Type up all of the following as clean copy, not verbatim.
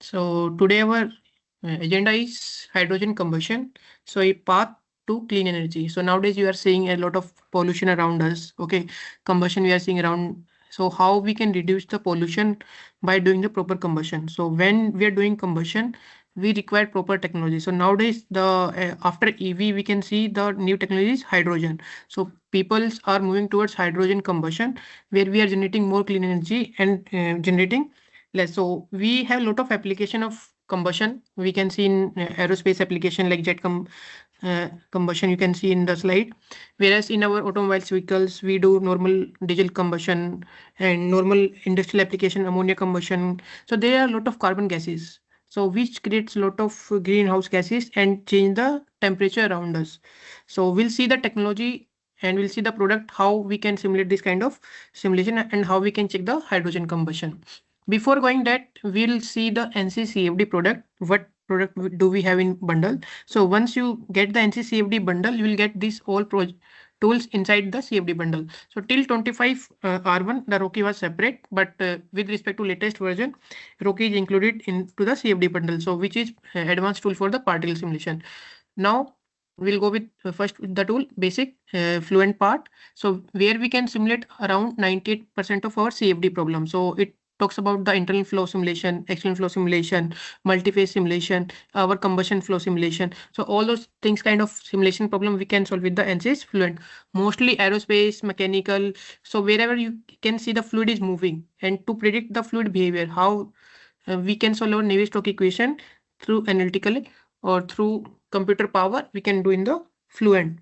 So today our agenda is hydrogen combustion. So a path to clean energy. So nowadays you are seeing a lot of pollution around us. Okay, combustion we are seeing around. So how we can reduce the pollution by doing the proper combustion. So when we are doing combustion, we require proper technology. So nowadays the after EV we can see the new technology is hydrogen. So people are moving towards hydrogen combustion where we are generating more clean energy and generating less. So we have a lot of application of combustion. We can see in aerospace application like combustion you can see in the slide. Whereas in our automobiles vehicles, we do normal diesel combustion and normal industrial application ammonia combustion. So there are a lot of carbon gases. So which creates a lot of greenhouse gases and change the temperature around us. So we'll see the technology and we'll see the product, how we can simulate this kind of simulation and how we can check the hydrogen combustion. Before going that, we'll see the NC-CFD product. What product do we have in bundle? So once you get the NC-CFD bundle, you will get these all tools inside the CFD bundle. So till 25 R1, the Rocky was separate, but with respect to latest version, Rocky is included into the CFD bundle. So which is advanced tool for the particle simulation. Now we'll go with first with the tool basic fluent part. So where we can simulate around 98% of our CFD problem. So it talks about the internal flow simulation, external flow simulation, multi-phase simulation, our combustion flow simulation. So all those things kind of simulation problem we can solve with the ANSYS Fluent. Mostly aerospace, mechanical. So wherever you can see the fluid is moving and to predict the fluid behavior, how we can solve our Navier-Stokes equation through analytically or through computer power, we can do in the Fluent.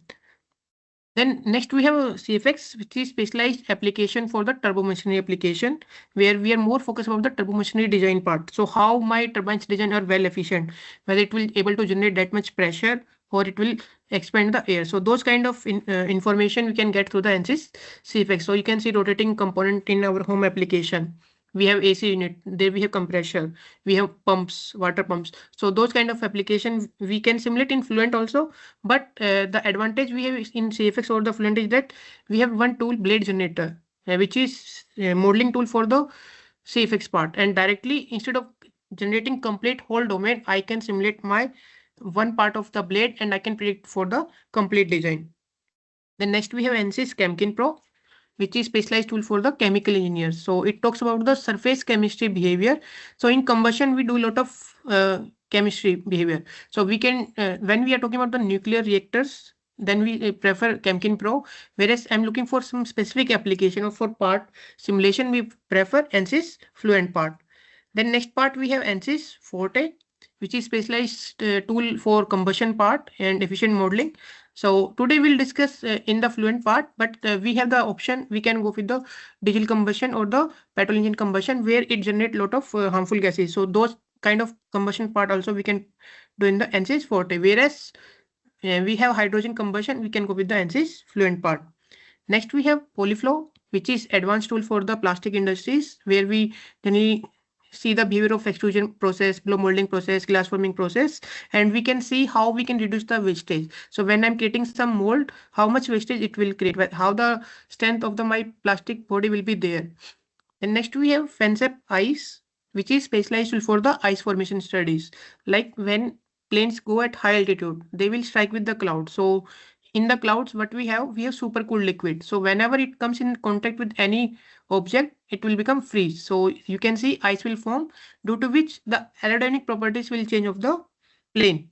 Then next we have a CFX, which is specialized application for the turbomachinery application, where we are more focused about the turbomachinery design part. So how my turbines design are well efficient, whether it will able to generate that much pressure or it will expand the air. So those kind of information we can get through the ANSYS CFX. So you can see rotating component in our home application. We have AC unit, there we have compressor, we have pumps, water pumps. So those kind of application we can simulate in Fluent also. But the advantage we have in CFX or the Fluent is that we have one tool, blade generator, which is a modeling tool for the CFX part. And directly, instead of generating complete whole domain, I can simulate my one part of the blade and I can predict for the complete design. Then next we have ANSYS ChemKin Pro, which is specialized tool for the chemical engineers. So it talks about the surface chemistry behavior. So in combustion, we do a lot of chemistry behavior. So we can, when we are talking about the nuclear reactors, then we prefer ChemKin Pro. Whereas I'm looking for some specific application or for part simulation, we prefer ANSYS Fluent part. Then next part we have ANSYS Forte, which is specialized tool for combustion part and efficient modeling. So today we'll discuss in the Fluent part, but we have the option, we can go with the diesel combustion or the petrol engine combustion where it generates a lot of harmful gases. So those kind of combustion part also we can do in the ANSYS Forte. Whereas we have hydrogen combustion, we can go with the ANSYS Fluent part. Next we have Polyflow, which is advanced tool for the plastic industries where we generally see the behavior of extrusion process, blow molding process, glass forming process, and we can see how we can reduce the wastage. So when I'm creating some mold, how much wastage it will create, how the strength of the my plastic body will be there. And next we have FENSEP ice, which is specialized for the ice formation studies. Like when planes go at high altitude, they will strike with the cloud. So in the clouds, what we have supercooled liquid. So whenever it comes in contact with any object, it will become freeze. So you can see ice will form, due to which the aerodynamic properties will change of the plane.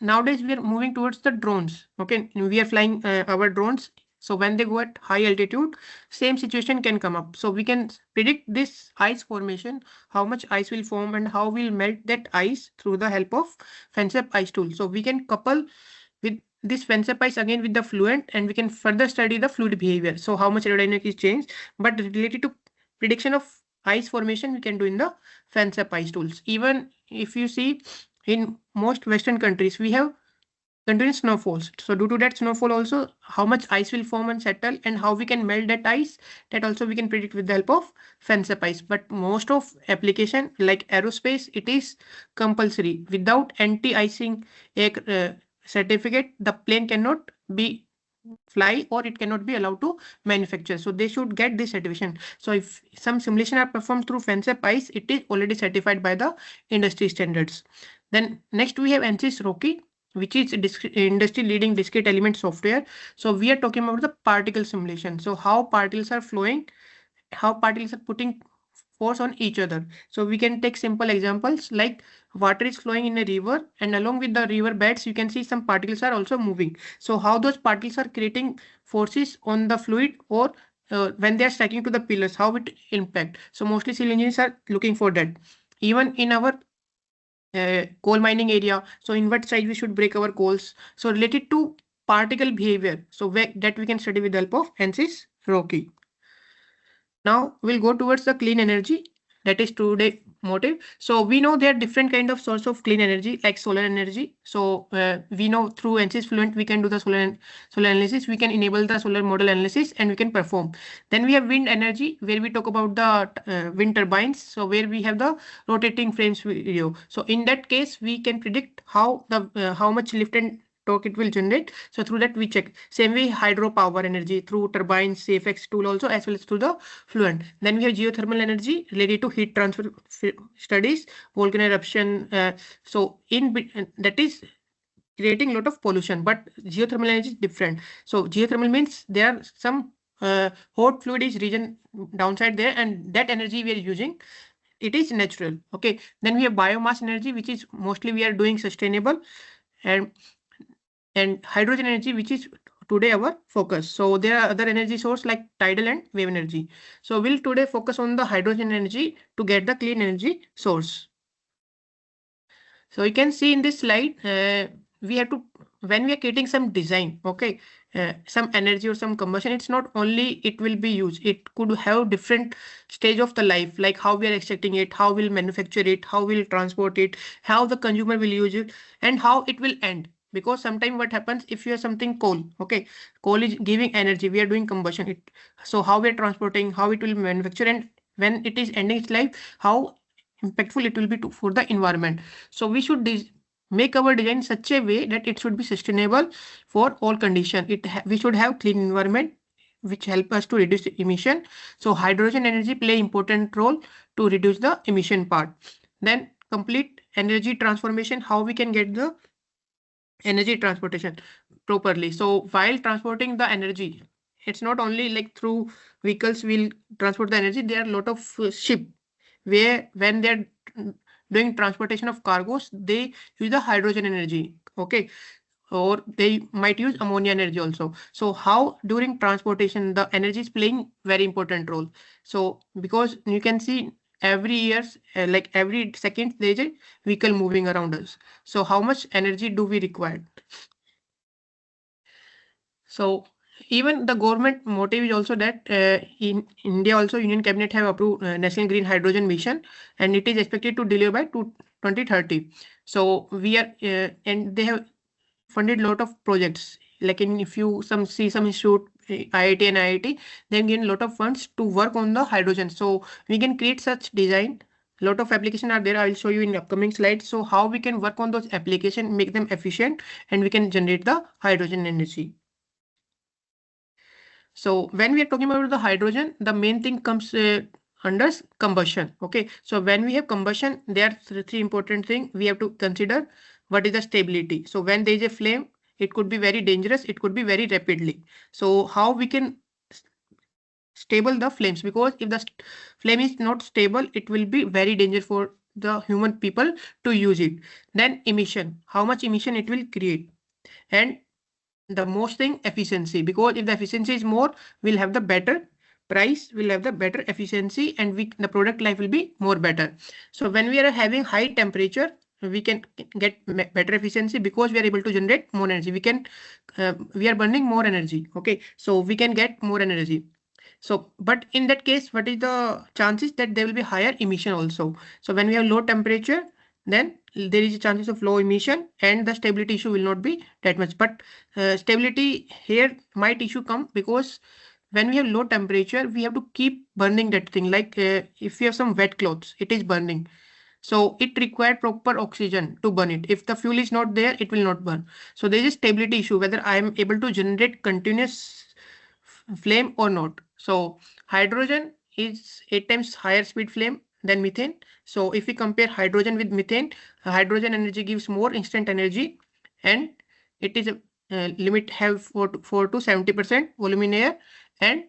Nowadays we are moving towards the drones. Okay, we are flying our drones. So when they go at high altitude, same situation can come up. So we can predict this ice formation, how much ice will form and how we'll melt that ice through the help of FENSEP ice tool. So we can couple with this FENSEP ice again with the Fluent and we can further study the fluid behavior. So how much aerodynamic is changed, but related to prediction of ice formation, we can do in the FENSEP ice tools. Even if you see in most Western countries, we have continuous snowfalls. So due to that snowfall also, how much ice will form and settle and how we can melt that ice, that also we can predict with the help of FENSEP ice. But most of application like aerospace, it is compulsory. Without anti-icing certificate, the plane cannot be fly or it cannot be allowed to manufacture. So they should get this certification. So if some simulation are performed through FENSAP ICE, it is already certified by the industry standards. Then next we have ANSYS Rocky, which is industry leading discrete element software. So we are talking about the particle simulation. So how particles are flowing, how particles are putting force on each other. So we can take simple examples like water is flowing in a river, and along with the river beds you can see some particles are also moving. So how those particles are creating forces on the fluid, or when they are striking to the pillars, how it impact. So mostly civil engineers are looking for that. Even in our coal mining area, so in what size we should break our coals, so related to particle behavior, so that we can study with the help of ANSYS Rocky. Now we'll go towards the clean energy. That is today motive. So we know there are different kind of source of clean energy like solar energy. So we know through ANSYS Fluent we can do the solar analysis. We can enable the solar model analysis and we can perform. Then we have wind energy where we talk about the wind turbines. So where we have the rotating frames video. So in that case we can predict how much lift and torque it will generate. So through that we check. Same way hydropower energy through turbines, CFX tool also, as well as through the Fluent. Then we have geothermal energy related to heat transfer studies, volcano eruption. So that is creating a lot of pollution, but geothermal energy is different. So geothermal means there are some hot fluid is region downside there, and that energy we are using, it is natural. Okay. Then we have biomass energy, which is mostly we are doing sustainable, and hydrogen energy, which is today our focus. So there are other energy source like tidal and wave energy. So we'll today focus on the hydrogen energy to get the clean energy source. So you can see in this slide, we have to, when we are creating some design, okay, some energy or some combustion, it's not only it will be used, it could have different stage of the life, like how we are extracting it, how we'll manufacture it, how we'll transport it, how the consumer will use it, and how it will end. Because sometimes what happens if you have something coal, okay, coal is giving energy, we are doing combustion, it, so how we are transporting, how it will manufacture, and when it is ending its life, how impactful it will be for the environment. So we should make our design in such a way that it should be sustainable for all conditions. We should have clean environment which help us to reduce emission. So hydrogen energy play important role to reduce the emission part. Then complete energy transformation, how we can get the energy transportation properly. So while transporting the energy, it's not only like through vehicles will transport the energy. There are a lot of ship where when they're doing transportation of cargos, they use the hydrogen energy, okay, or they might use ammonia energy also. So how during transportation the energy is playing very important role. So because you can see every years, like every second there is a vehicle moving around us. So how much energy do we require? So even the government motive is also that in India also Union Cabinet have approved National Green Hydrogen Mission, and it is expected to deliver by 2030. So we are and they have funded a lot of projects. Like if you see some institute, IIT and IIT, they gain a lot of funds to work on the hydrogen. So we can create such design. A lot of applications are there. I will show you in upcoming slides. So how we can work on those applications, make them efficient, and we can generate the hydrogen energy. So when we are talking about the hydrogen, the main thing comes under combustion. Okay. So when we have combustion, there are three important things we have to consider. What is the stability? So when there is a flame, it could be very dangerous. It could be very rapidly. So how we can stable the flames, because if the flame is not stable, it will be very dangerous for the human people to use it. Then emission, how much emission it will create. And the most thing, efficiency, because if the efficiency is more, we'll have the better price, we'll have the better efficiency, and the product life will be more better. So when we are having high temperature, we can get better efficiency because we are able to generate more energy. We are burning more energy. Okay, so we can get more energy. So but in that case, what is the chances that there will be higher emission also? So when we have low temperature, then there is a chances of low emission, and the stability issue will not be that much. But stability here might issue come because when we have low temperature, we have to keep burning that thing. Like if you have some wet clothes, it is burning. So it required proper oxygen to burn it. If the fuel is not there, it will not burn. So there is a stability issue whether I am able to generate continuous flame or not. So hydrogen is 8 times higher speed flame than methane. So if we compare hydrogen with methane, hydrogen energy gives more instant energy, and it is a limit have 4 to 70% volume in air, and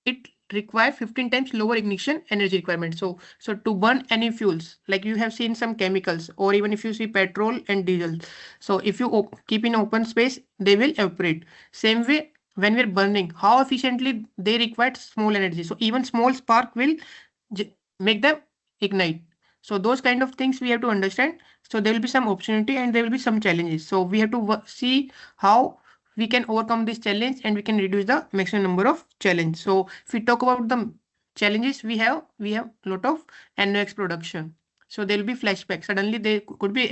it require 15 times lower ignition energy requirement. So to burn any fuels, like you have seen some chemicals, or even if you see petrol and diesel, so if you keep in open space, they will evaporate. Same way, when we're burning, how efficiently they require small energy. So even small spark will make them ignite. So those kind of things we have to understand. So there will be some opportunity and there will be some challenges. So we have to see how we can overcome this challenge and we can reduce the maximum number of challenge. So if we talk about the challenges we have a lot of NOx production. So there will be flashback. Suddenly there could be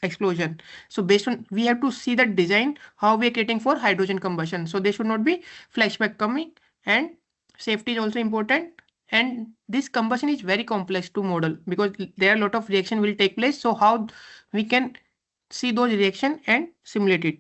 explosion. So based on, we have to see the design, how we are creating for hydrogen combustion. So there should not be flashback coming, and safety is also important. And this combustion is very complex to model because there are a lot of reaction will take place. So how we can see those reaction and simulate it.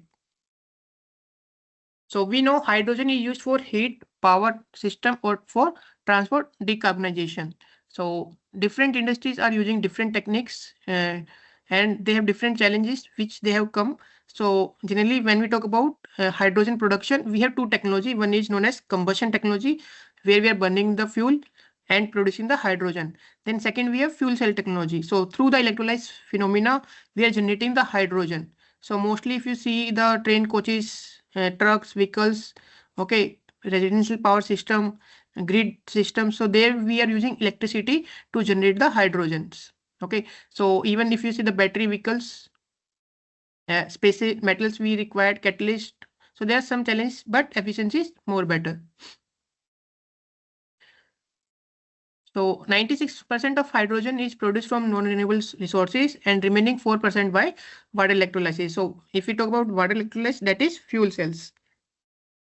So we know hydrogen is used for heat, power system, or for transport decarbonization. So different industries are using different techniques, and they have different challenges which they have come. So generally, when we talk about hydrogen production, we have two technology. One is known as combustion technology, where we are burning the fuel and producing the hydrogen. Then second, we have fuel cell technology. So through the electrolysis phenomena, we are generating the hydrogen. So mostly if you see the train coaches, trucks, vehicles, okay, residential power system, grid system. So there we are using electricity to generate the hydrogens. Okay, so even if you see the battery vehicles, specific metals we required, catalyst. So there are some challenges, but efficiency is more better. So 96% of hydrogen is produced from non-renewable resources and remaining 4% by water electrolysis. So if we talk about water electrolysis, that is fuel cells.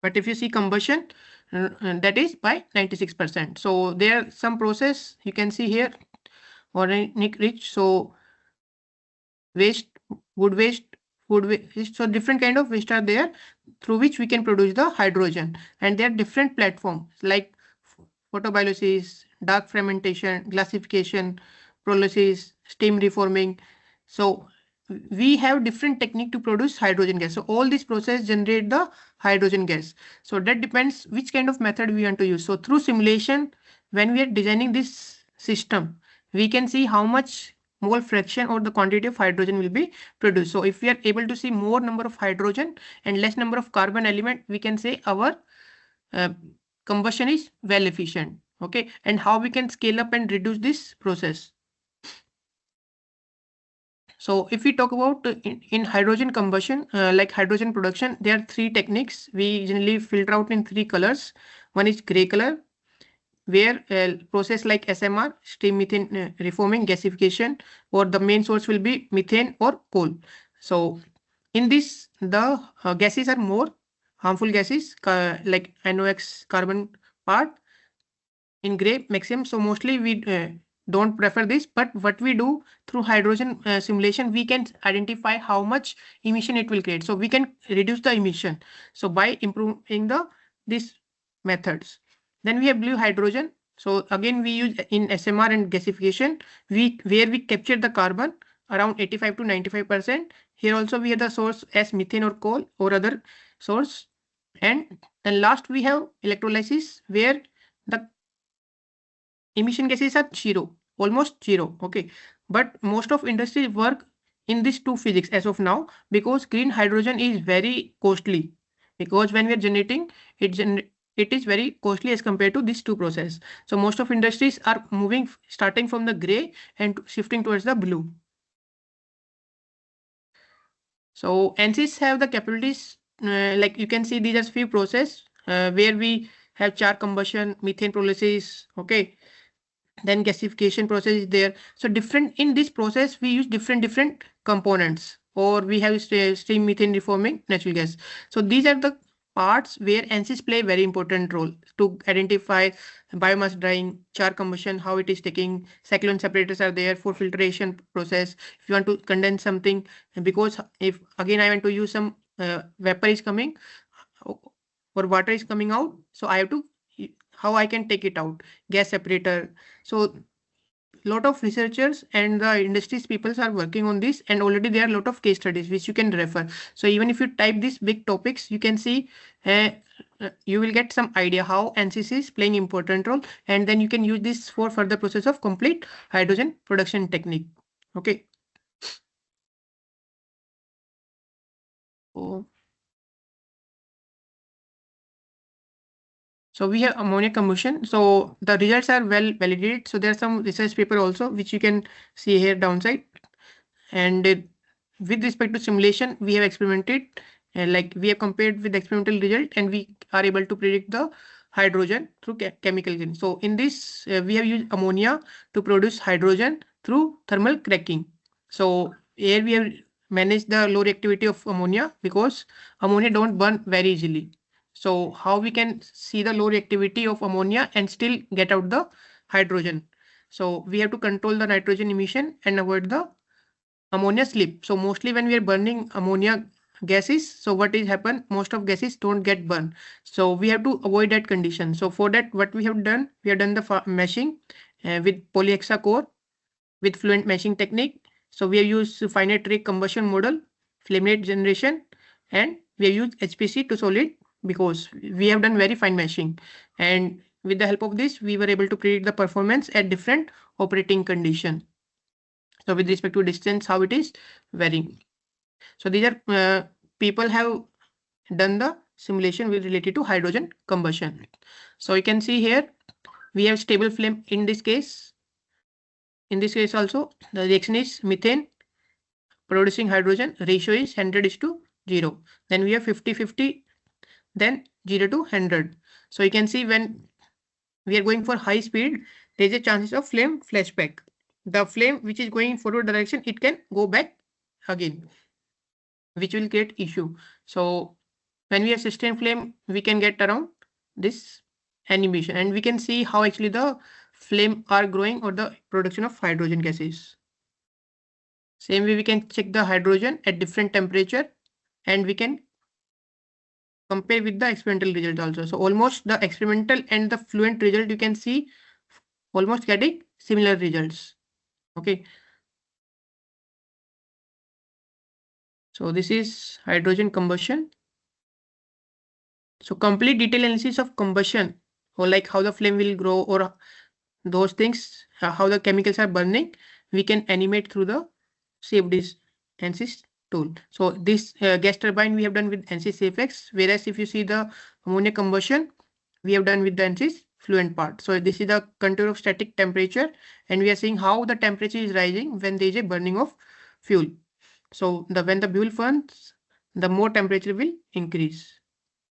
But if you see combustion, that is by 96%. So there are some process you can see here, organic rich. So waste, wood waste, food waste. So different kind of waste are there through which we can produce the hydrogen. And there are different platforms like photobiolysis, dark fermentation, glassification, pyrolysis, steam reforming. So we have different technique to produce hydrogen gas. So all these process generate the hydrogen gas. So that depends which kind of method we want to use. So through simulation, when we are designing this system, we can see how much mole fraction or the quantity of hydrogen will be produced. So if we are able to see more number of hydrogen and less number of carbon element, we can say our combustion is well efficient. Okay, and how we can scale up and reduce this process. So if we talk about in hydrogen combustion, like hydrogen production, there are three techniques. We generally filter out in three colors. One is gray color, where process like SMR, steam methane reforming, gasification, or the main source will be methane or coal. So in this, the gases are more harmful gases like NOx carbon part in gray maximum. So mostly we don't prefer this, but what we do through hydrogen simulation, we can identify how much emission it will create. So we can reduce the emission. So by improving these methods. Then we have blue hydrogen. So again, we use in SMR and gasification, where we capture the carbon around 85 to 95%. Here also we have the source as methane or coal or other source. And then last we have electrolysis, where the emission gases are zero, almost zero. Okay, but most of industry work in these two physics as of now, because green hydrogen is very costly, because when we are generating it is very costly as compared to these two process. So most of industries are moving, starting from the gray and shifting towards the blue. So NCs have the capabilities, like you can see these are few process where we have char combustion, methane pyrolysis. Okay, then gasification process is there. So different in this process we use different components, or we have steam methane reforming natural gas. So these are the parts where ANSYS play a very important role to identify biomass drying, char combustion, how it is taking, cyclone separators are there for filtration process. If you want to condense something, because if again I want to use some vapor is coming or water is coming out, so I have to, how I can take it out, gas separator. So lot of researchers and the industries peoples are working on this, and already there are a lot of case studies which you can refer. So even if you type these big topics, you can see you will get some idea how ANSYS is playing important role, and then you can use this for further process of complete hydrogen production technique. Okay. So we have ammonia combustion. So the results are well validated. So there are some research paper also which you can see here downside. And with respect to simulation, we have experimented, like we have compared with the experimental result, and we are able to predict the hydrogen through chemical green. So in this, we have used ammonia to produce hydrogen through thermal cracking. So here we have managed the low reactivity of ammonia because ammonia don't burn very easily. So how we can see the low reactivity of ammonia and still get out the hydrogen? So we have to control the nitrogen emission and avoid the ammonia slip. So mostly when we are burning ammonia gases, so what is happen? Most of gases don't get burned. So we have to avoid that condition. So for that, what we have done the meshing with polyhexa core with fluent meshing technique. So we have used finite rate combustion model, flame rate generation, and we have used HPC to solid because we have done very fine meshing. And with the help of this, we were able to predict the performance at different operating condition. So with respect to distance, how it is varying. So these are people have done the simulation with related to hydrogen combustion. So you can see here we have stable flame in this case. In this case also the reaction is methane producing hydrogen, ratio is 100:0. Then we have 50-50, then 0 to 100. So you can see when we are going for high speed, there is a chances of flame flashback. The flame which is going in forward direction, it can go back again, which will create issue. So when we have sustained flame, we can get around this animation, and we can see how actually the flame are growing or the production of hydrogen gases. Same way we can check the hydrogen at different temperature, and we can compare with the experimental result also. So almost the experimental and the fluent result, you can see almost getting similar results. Okay. So this is hydrogen combustion. So complete detailed analysis of combustion, or like how the flame will grow or those things, how the chemicals are burning, we can animate through the SafeDis ANSYS tool. So this gas turbine we have done with ANSYS SafeX, whereas if you see the ammonia combustion, we have done with the ANSYS fluent part. So this is the contour of static temperature, and we are seeing how the temperature is rising when there is a burning of fuel. So when the fuel burns, the more temperature will increase.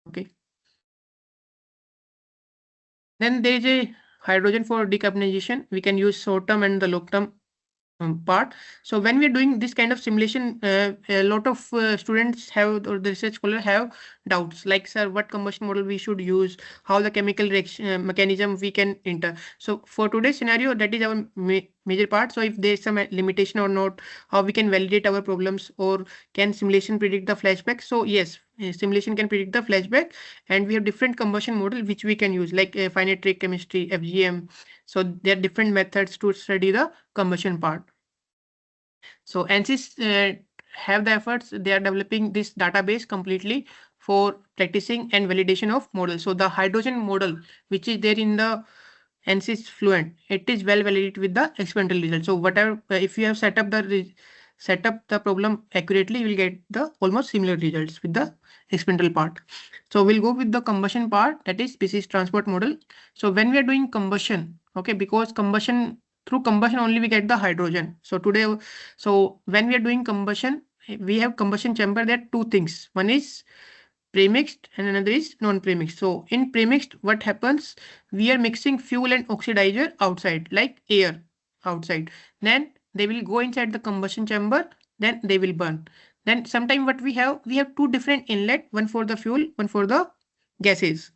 Okay. Then there is a hydrogen for decarbonization. We can use short term and the long term part. So when we're doing this kind of simulation, a lot of students have, or the research scholar have doubts like, sir, what combustion model we should use, how the chemical reaction mechanism we can enter. So for today's scenario, that is our major part. So if there's some limitation or not, how we can validate our problems, or can simulation predict the flashback? So yes, simulation can predict the flashback, and we have different combustion model which we can use, like finite rate chemistry, FGM. So there are different methods to study the combustion part. So ANSYS have the efforts. They are developing this database completely for practicing and validation of models. So the hydrogen model, which is there in the ANSYS Fluent, it is well validated with the experimental result. So whatever, if you have set up the problem accurately, you will get the almost similar results with the experimental part. So we'll go with the combustion part, that is species transport model. So when we are doing combustion, okay, because through combustion only we get the hydrogen. So when we are doing combustion, we have combustion chamber. There are two things. One is premixed and another is non-premixed. So in premixed, what happens? We are mixing fuel and oxidizer outside, like air outside. Then they will go inside the combustion chamber. Then they will burn. Then sometime what we have two different inlet, one for the fuel, one for the gases.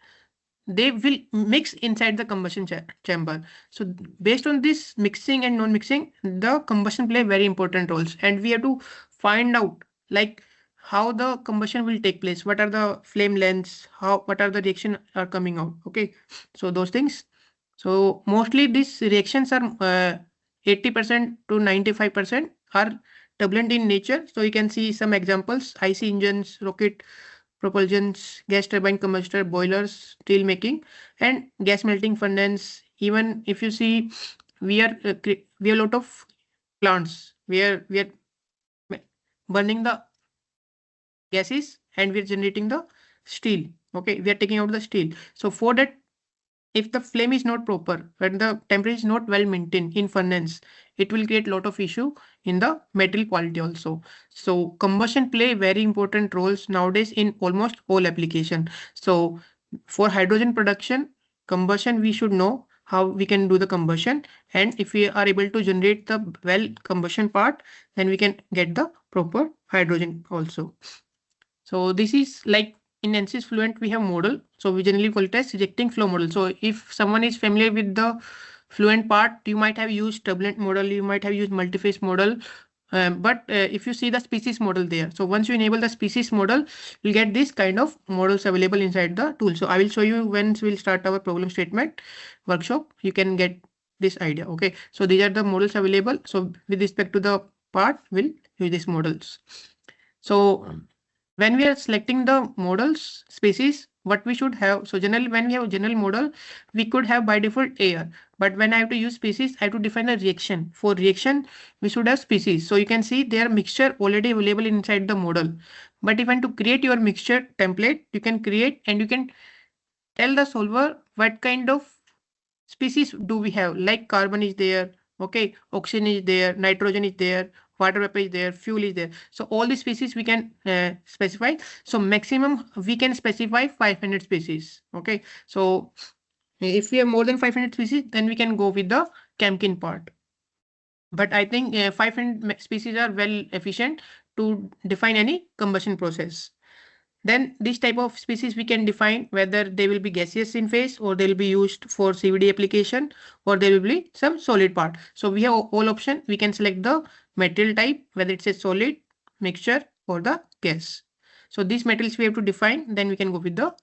They will mix inside the combustion chamber. So based on this mixing and non-mixing, the combustion play very important roles, and we have to find out like how the combustion will take place, what are the flame lengths, what are the reaction are coming out. Okay, so those things. So mostly these reactions are 80% to 95% are turbulent in nature. So you can see some examples: IC engines, rocket propulsions, gas turbine combustor, boilers, steel making, and gas melting furnace. Even if you see, we have a lot of plants where we are burning the gases and we are generating the steel. Okay, we are taking out the steel. So for that, if the flame is not proper, when the temperature is not well maintained in furnace, it will create a lot of issue in the material quality also. So combustion play very important roles nowadays in almost all application. So for hydrogen production, combustion, we should know how we can do the combustion, and if we are able to generate the well combustion part, then we can get the proper hydrogen also. So this is like in ANSYS Fluent, we have model. So we generally call it as rejecting flow model. So if someone is familiar with the Fluent part, you might have used turbulent model, you might have used multi-phase model. But if you see the species model there, so once you enable the species model, you'll get this kind of models available inside the tool. So I will show you once we'll start our problem statement workshop, you can get this idea. Okay, so these are the models available. So with respect to the part, we'll use these models. So when we are selecting the models species, what we should have, so generally when we have a general model, we could have by default air, but when I have to use species, I have to define a reaction. For reaction, we should have species. So you can see there are mixture already available inside the model. But if you want to create your mixture template, you can create and you can tell the solver what kind of species do we have, like carbon is there, okay, oxygen is there, nitrogen is there, water vapor is there, fuel is there. So all the species we can specify. So maximum we can specify 500 species. Okay, so if we have more than 500 species, then we can go with the Chemkin part. But I think 500 species are well efficient to define any combustion process. Then this type of species we can define whether they will be gaseous in phase, or they will be used for CVD application, or there will be some solid part. So we have all option. We can select the material type, whether it's a solid, mixture, or the gas. So these materials we have to define, then we can go with the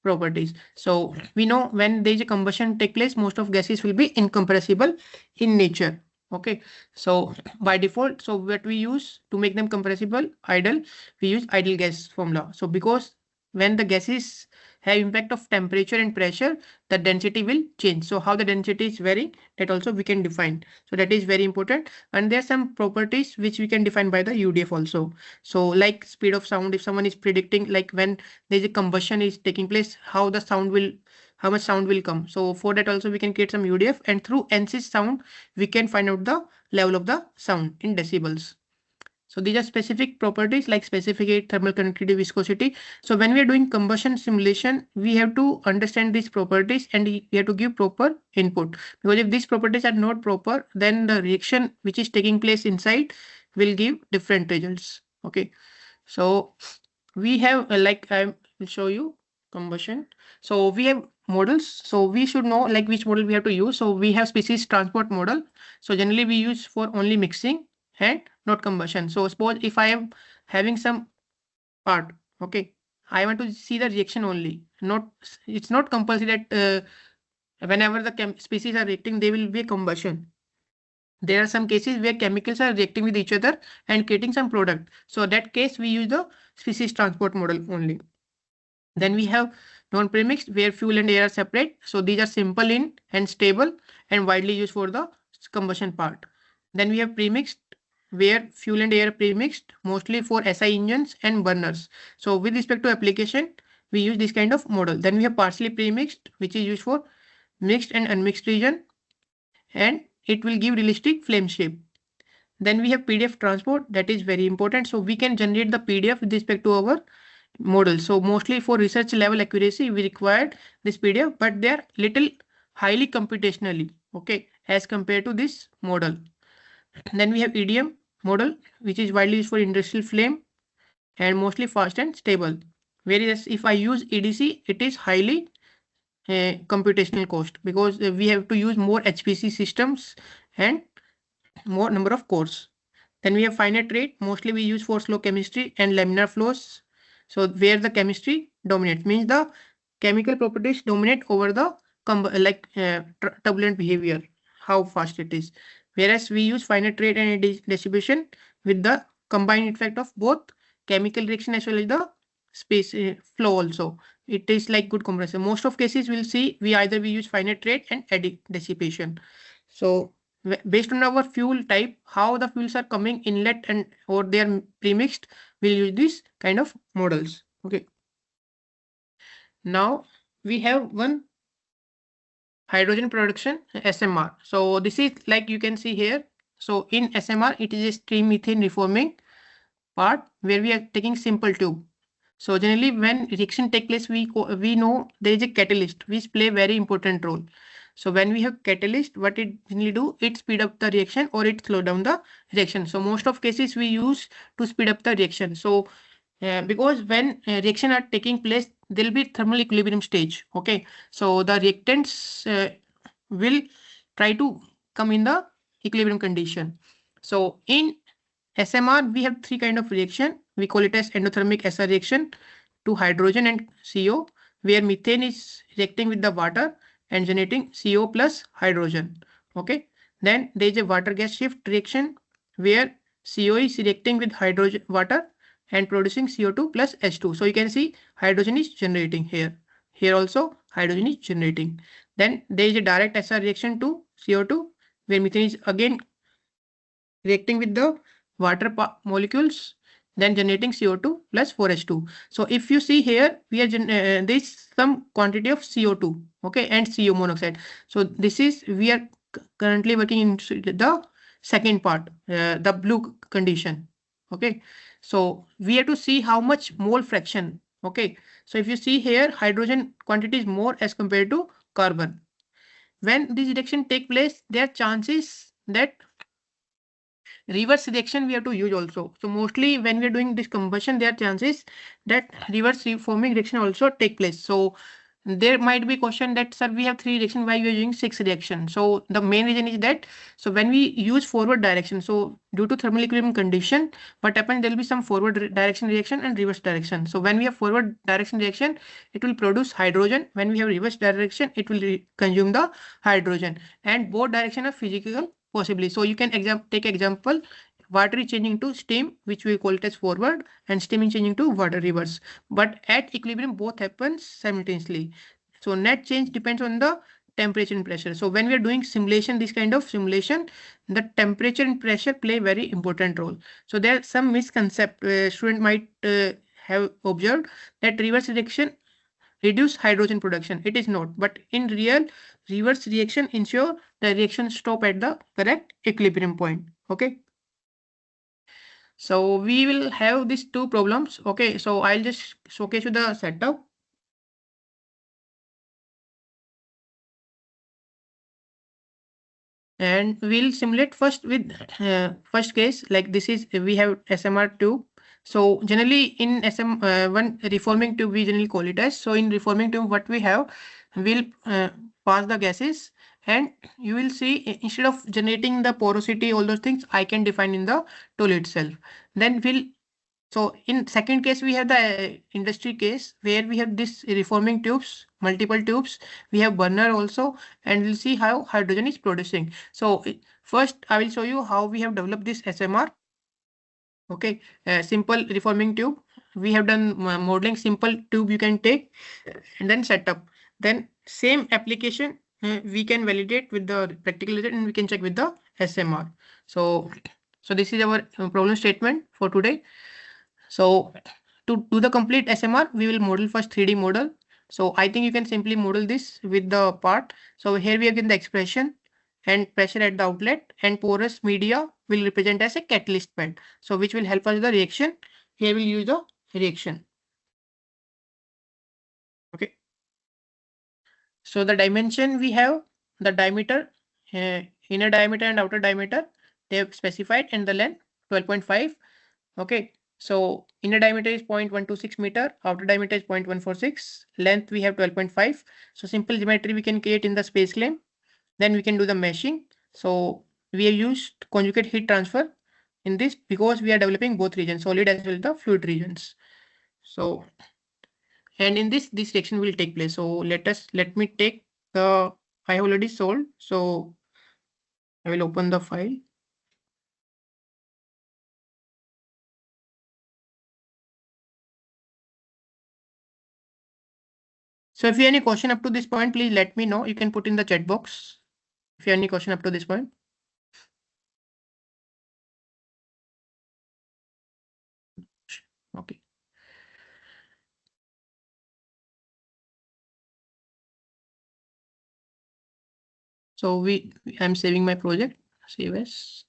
properties. So we know when there is a combustion take place, most of gases will be incompressible in nature. Okay, so by default, so what we use to make them compressible, idle, we use ideal gas formula. So because when the gases have impact of temperature and pressure, the density will change. So how the density is varying, that also we can define. So that is very important. And there are some properties which we can define by the UDF also. So like speed of sound, if someone is predicting like when there is a combustion is taking place, how much sound will come. So for that also we can create some UDF, and through ANSYS sound, we can find out the level of the sound in decibels. So these are specific properties like specific thermal conductivity, viscosity. So when we are doing combustion simulation, we have to understand these properties and we have to give proper input. Because if these properties are not proper, then the reaction which is taking place inside will give different results. Okay. So we have like I will show you combustion. So we have models. So we should know like which model we have to use. So we have species transport model. So generally we use for only mixing and not combustion. So suppose if I am having some part, okay, I want to see the reaction only. It's not compulsory that whenever the species are reacting, they will be a combustion. There are some cases where chemicals are reacting with each other and creating some product. So that case we use the species transport model only. Then we have non-premixed where fuel and air are separate. So these are simple in and stable and widely used for the combustion part. Then we have premixed where fuel and air are premixed mostly for SI engines and burners. So with respect to application, we use this kind of model. Then we have partially premixed, which is used for mixed and unmixed region, and it will give realistic flame shape. Then we have PDF transport, that is very important. So we can generate the PDF with respect to our model. So mostly for research level accuracy, we required this PDF, but they are little highly computationally, okay, as compared to this model. Then we have EDM model, which is widely used for industrial flame and mostly fast and stable. Whereas if I use EDC, it is highly computational cost because we have to use more HPC systems and more number of cores. Then we have finite rate. Mostly we use for slow chemistry and laminar flows. So where the chemistry dominates means the chemical properties dominate over the turbulent behavior, how fast it is. Whereas we use finite rate and distribution with the combined effect of both chemical reaction as well as the space flow also. It is like good compressor. Most of cases we'll see we use finite rate and eddy dissipation. So based on our fuel type, how the fuels are coming inlet and or they are premixed, we'll use these kind of models. Okay. Now we have one hydrogen production SMR. So this is like you can see here. So in SMR, it is a steam methane reforming part where we are taking simple tube. So generally when reaction take place, we know there is a catalyst which play very important role. So when we have catalyst, what it generally do, it speed up the reaction or it slow down the reaction. So most of cases we use to speed up the reaction. So because when reaction are taking place, there will be thermal equilibrium stage. Okay, so the reactants will try to come in the equilibrium condition. So in SMR, we have three kind of reaction. We call it as endothermic SR reaction to hydrogen and CO, where methane is reacting with the water and generating CO plus hydrogen. Okay. Then there is a water gas shift reaction where CO is reacting with hydrogen water and producing CO2 plus H2. So you can see hydrogen is generating here. Here also hydrogen is generating. Then there is a direct SR reaction to CO2 where methane is again reacting with the water molecules, then generating CO2 plus 4H2. So if you see here, we are there is some quantity of CO2, okay, and CO monoxide. So this is we are currently working in the second part, the blue condition, okay. So we have to see how much mole fraction, okay. So if you see here, hydrogen quantity is more as compared to carbon. When this reaction take place, there are chances that reverse reaction we have to use also. So mostly when we are doing this combustion, there are chances that reverse reforming reaction also take place. So there might be question that sir we have three reaction, why we are using six reaction. So the main reason is that so when we use forward direction, so due to thermal equilibrium condition, what happens, there will be some forward direction reaction and reverse direction. So when we have forward direction reaction, it will produce hydrogen. When we have reverse direction, it will consume the hydrogen, and both direction are physical possibly. So you can take example, water is changing to steam, which we call it as forward, and steam is changing to water reverse. But at equilibrium, both happens simultaneously. So net change depends on the temperature and pressure. So when we are doing simulation, this kind of simulation, the temperature and pressure play very important role. So there are some misconception student might have observed that reverse reaction reduce hydrogen production. It is not, but in real, reverse reaction ensure the reaction stop at the correct equilibrium point. Okay. So we will have these two problems. Okay. So I'll just showcase you the setup. And we'll simulate first with first case, like this is we have SMR tube. So generally in one reforming tube we generally call it as. So in reforming tube what we have, we'll pass the gases, and you will see instead of generating the porosity, all those things I can define in the tool itself. Then we'll so in second case, we have the industry case where we have this reforming tubes, multiple tubes. We have burner also, and we'll see how hydrogen is producing. So first, I will show you how we have developed this SMR. Okay, simple reforming tube. We have done modeling simple tube you can take and then set up. Then same application we can validate with the practical result and we can check with the SMR. So this is our problem statement for today. So to do the complete SMR, we will model first 3D model. So I think you can simply model this with the part. So here we have given the expression and pressure at the outlet, and porous media will represent as a catalyst bed. So which will help us the reaction. Here we'll use the reaction. Okay. So the dimension we have the diameter, inner diameter and outer diameter, they have specified, and the length 12.5. Okay. So inner diameter is 0.126 meter, outer diameter is 0.146, length we have 12.5. So simple geometry we can create in the space claim. Then we can do the meshing. So we have used conjugate heat transfer in this because we are developing both regions, solid as well as the fluid regions. So, and in this reaction will take place. So let me take the, I have already solved. So I will open the file. So if you have any question up to this point, please let me know. You can put in the chat box if you have any question up to this point. Okay. So I'm saving my project. Save as.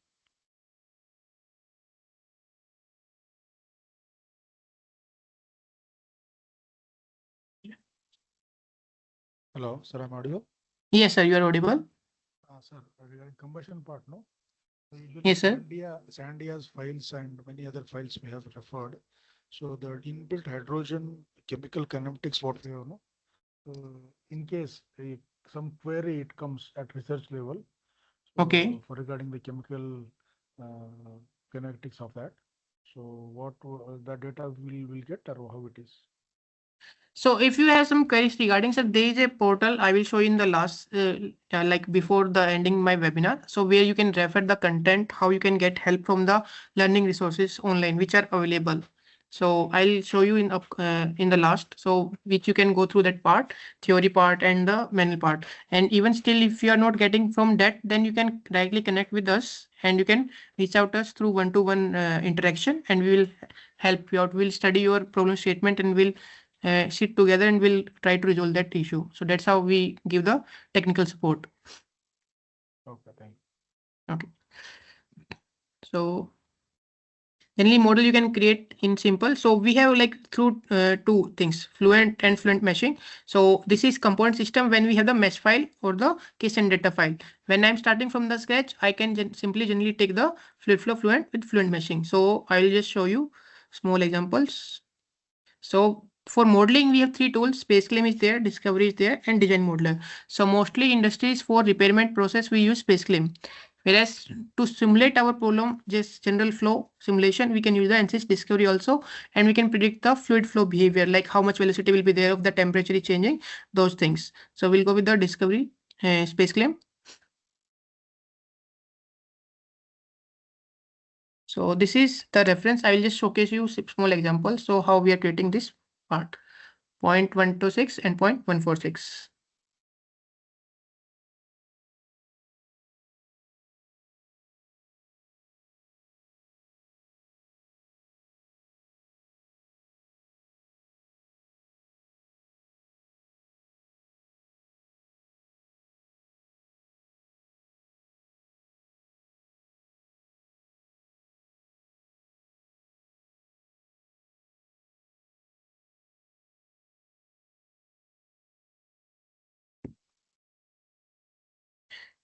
Hello, sir, I'm audio. Yes, sir, you are audible. Sir, regarding combustion part, no? So usually Yes, sir. Sandia's files and many other files we have referred. So the inbuilt hydrogen chemical kinetics, what we have, no? In case some query it comes at research level. So Okay. for regarding the chemical kinetics of that. So what the data will get or how it is? So if you have some queries regarding, sir, there is a portal I will show you in the last, like before the ending my webinar. So where you can refer the content, how you can get help from the learning resources online, which are available. So I'll show you in the last, so which you can go through that part, theory part and the manual part. And even still, if you are not getting from that, then you can directly connect with us and you can reach out us through one-to-one interaction, and we will help you out. We'll study your problem statement and we'll sit together and we'll try to resolve that issue. So that's how we give the technical support. Okay, thank you. Okay. So any model you can create in simple. So we have like through two things, fluent and fluent meshing. So this is component system when we have the mesh file or the case and data file. When I'm starting from the scratch, I can simply generally take the fluid flow fluent with fluent meshing. So I'll just show you small examples. So for modeling, we have three tools. Space claim is there, discovery is there, and design modeler. So mostly industries for repairment process, we use space claim. Whereas to simulate our problem, just general flow simulation, we can use the ANSYS discovery also, and we can predict the fluid flow behavior, like how much velocity will be there if the temperature is changing, those things. So we'll go with the discovery space claim. So this is the reference. I will just showcase you small examples. So how we are creating this part. 0.126 and 0.146.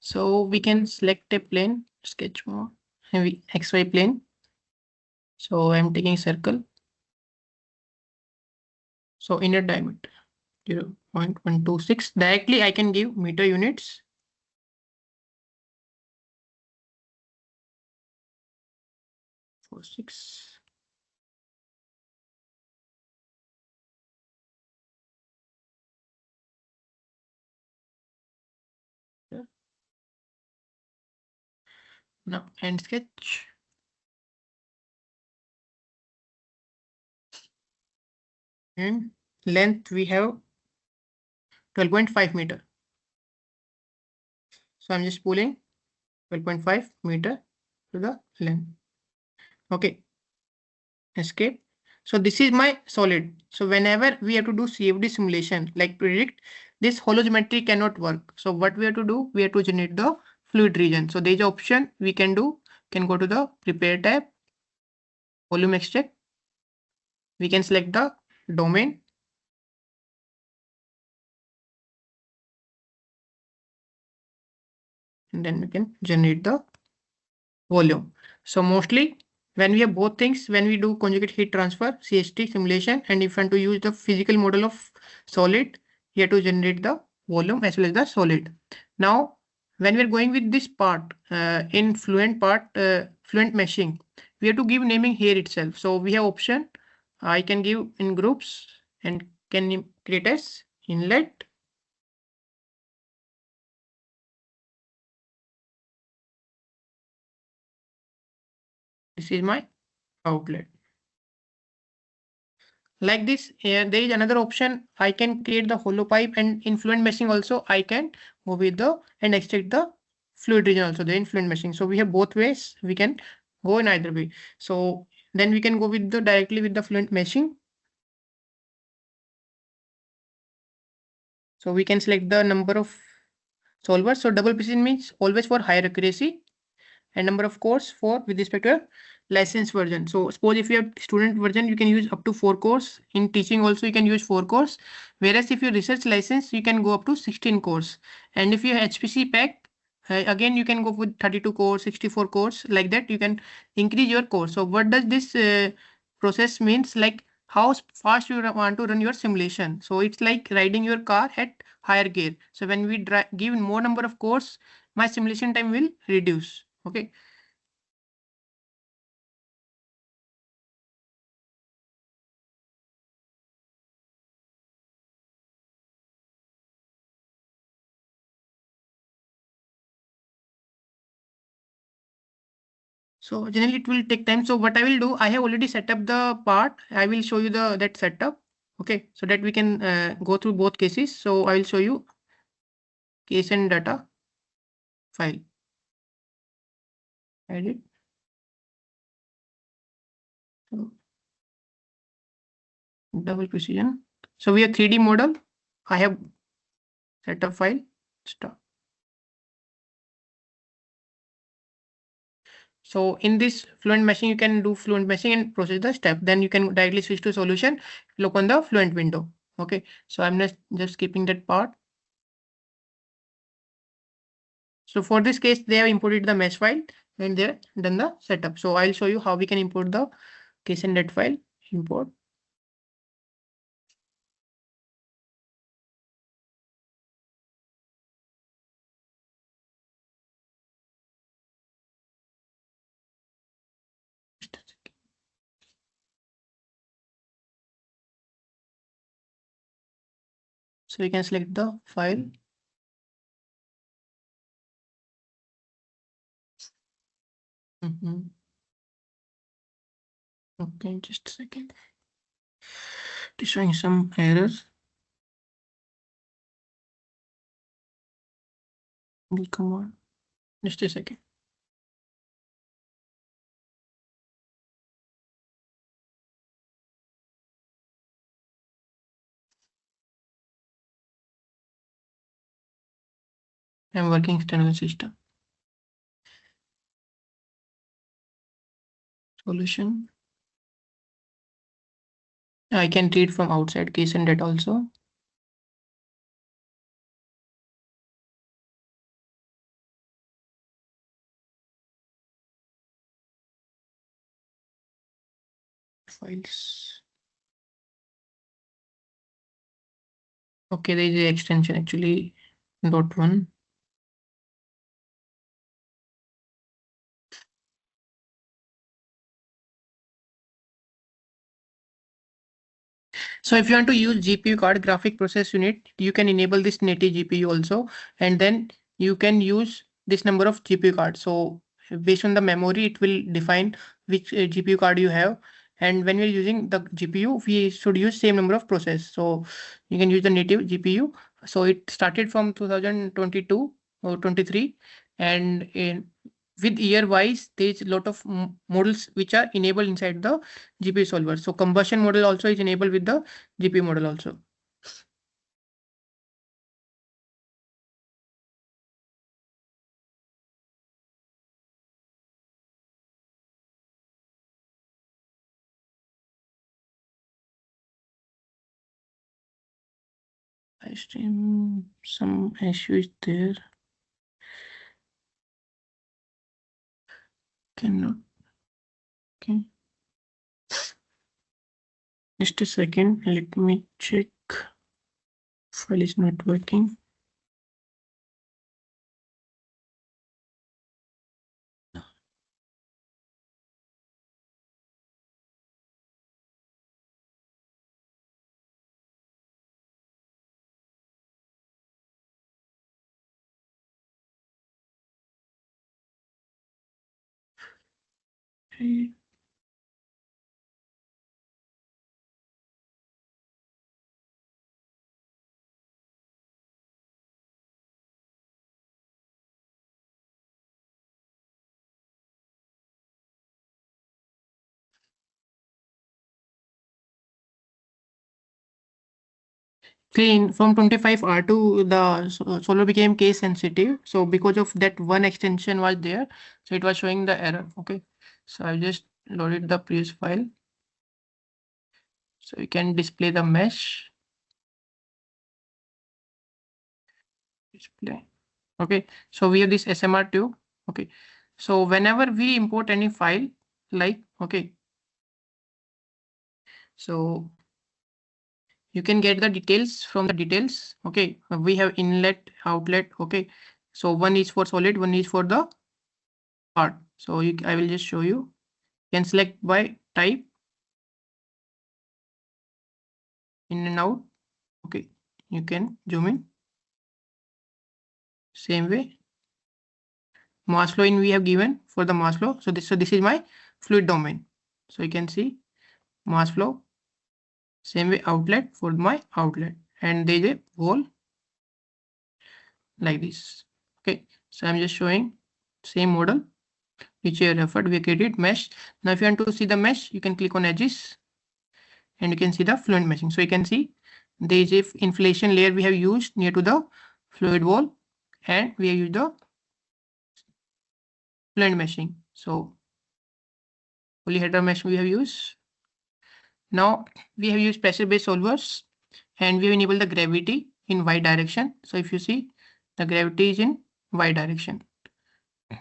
So we can select a plane, sketch mode, and XY plane. So I'm taking circle. So inner diameter 0.126. Directly I can give meter units. For 6. Yeah. Now end sketch. And length we have 12.5 meter. So I'm just pulling 12.5 meter to the length. Okay. Escape. So this is my solid. So whenever we have to do CFD simulation, like predict, this hollow geometry cannot work. So what we have to do, we have to generate the fluid region. So there is an option we can do, can go to the prepare tab, volume extract. We can select the domain. And then we can generate the volume. So mostly when we have both things, when we do conjugate heat transfer, CHT simulation, and if you want to use the physical model of solid, you have to generate the volume as well as the solid. Now, when we're going with this part, in fluent part, fluent meshing, we have to give naming here itself. So we have option, I can give in groups and can create as inlet. This is my outlet. Like this, there is another option. I can create the hollow pipe, and in fluent meshing also I can go with the and extract the fluid region also the in fluent meshing. So we have both ways. We can go in either way. So then we can go with the directly with the fluent meshing. So we can select the number of solvers. So double precision means always for higher accuracy, and number of cores for with respect to a license version. So suppose if you have student version, you can use up to 4 cores. In teaching also you can use 4 cores. Whereas if you research license, you can go up to 16 cores. And if you have HPC pack, again you can go with 32 cores, 64 cores. Like that you can increase your core. So what does this process means? Like how fast you want to run your simulation. So it's like riding your car at higher gear. So when we give more number of cores, my simulation time will reduce. Okay. So generally it will take time. So what I will do, I have already set up the part. I will show you the that setup. Okay, so that we can go through both cases. So I will show you case and data file. Edit. So double precision. So we have 3D model. I have setup file. Start. So in this fluent meshing, you can do fluent meshing and process the step. Then you can directly switch to solution. Look on the fluent window. Okay. So I'm just skipping that part. So for this case, they have imported the mesh file and they're done the setup. So I'll show you how we can import the case and net file. Import. So we can select the file. Okay, just a second. It is showing some errors. Will come on. Just a second. I'm working external system. Solution. I can read from outside case and data also. Files. Okay, there is the extension actually. .1. So if you want to use GPU card graphic process unit, you can enable this native GPU also, and then you can use this number of GPU cards. So based on the memory, it will define which GPU card you have. And when we're using the GPU, we should use same number of process. So you can use the native GPU. So it started from 2022 or 23, and with year wise, there's a lot of models which are enabled inside the GPU solver. So combustion model also is enabled with the GPU model also. I stream some issue is there. Cannot. Okay. Just a second. Let me check. File is not working. Okay. Clean from 25R to the solar became case sensitive. So because of that one extension was there, so it was showing the error. Okay. So I just loaded the previous file. So you can display the mesh. Display. Okay. So we have this SMR2. Okay. So whenever we import any file, like, okay. So you can get the details from the details. Okay. We have inlet, outlet. Okay. So one is for solid, one is for the part. So I will just show you. You can select by type, in and out. Okay. You can zoom in. Same way. Mass flow in we have given for the mass flow. So this is my fluid domain. So you can see mass flow. Same way outlet for my outlet. And there is a hole like this. Okay. So I'm just showing same model which I referred. We created mesh. Now if you want to see the mesh, you can click on edges and you can see the fluid meshing. So you can see there is a inflation layer we have used near to the fluid wall and we have used the fluid meshing. So polyhedral mesh we have used. Now we have used pressure based solvers and we have enabled the gravity in y direction. So if you see the gravity is in y direction,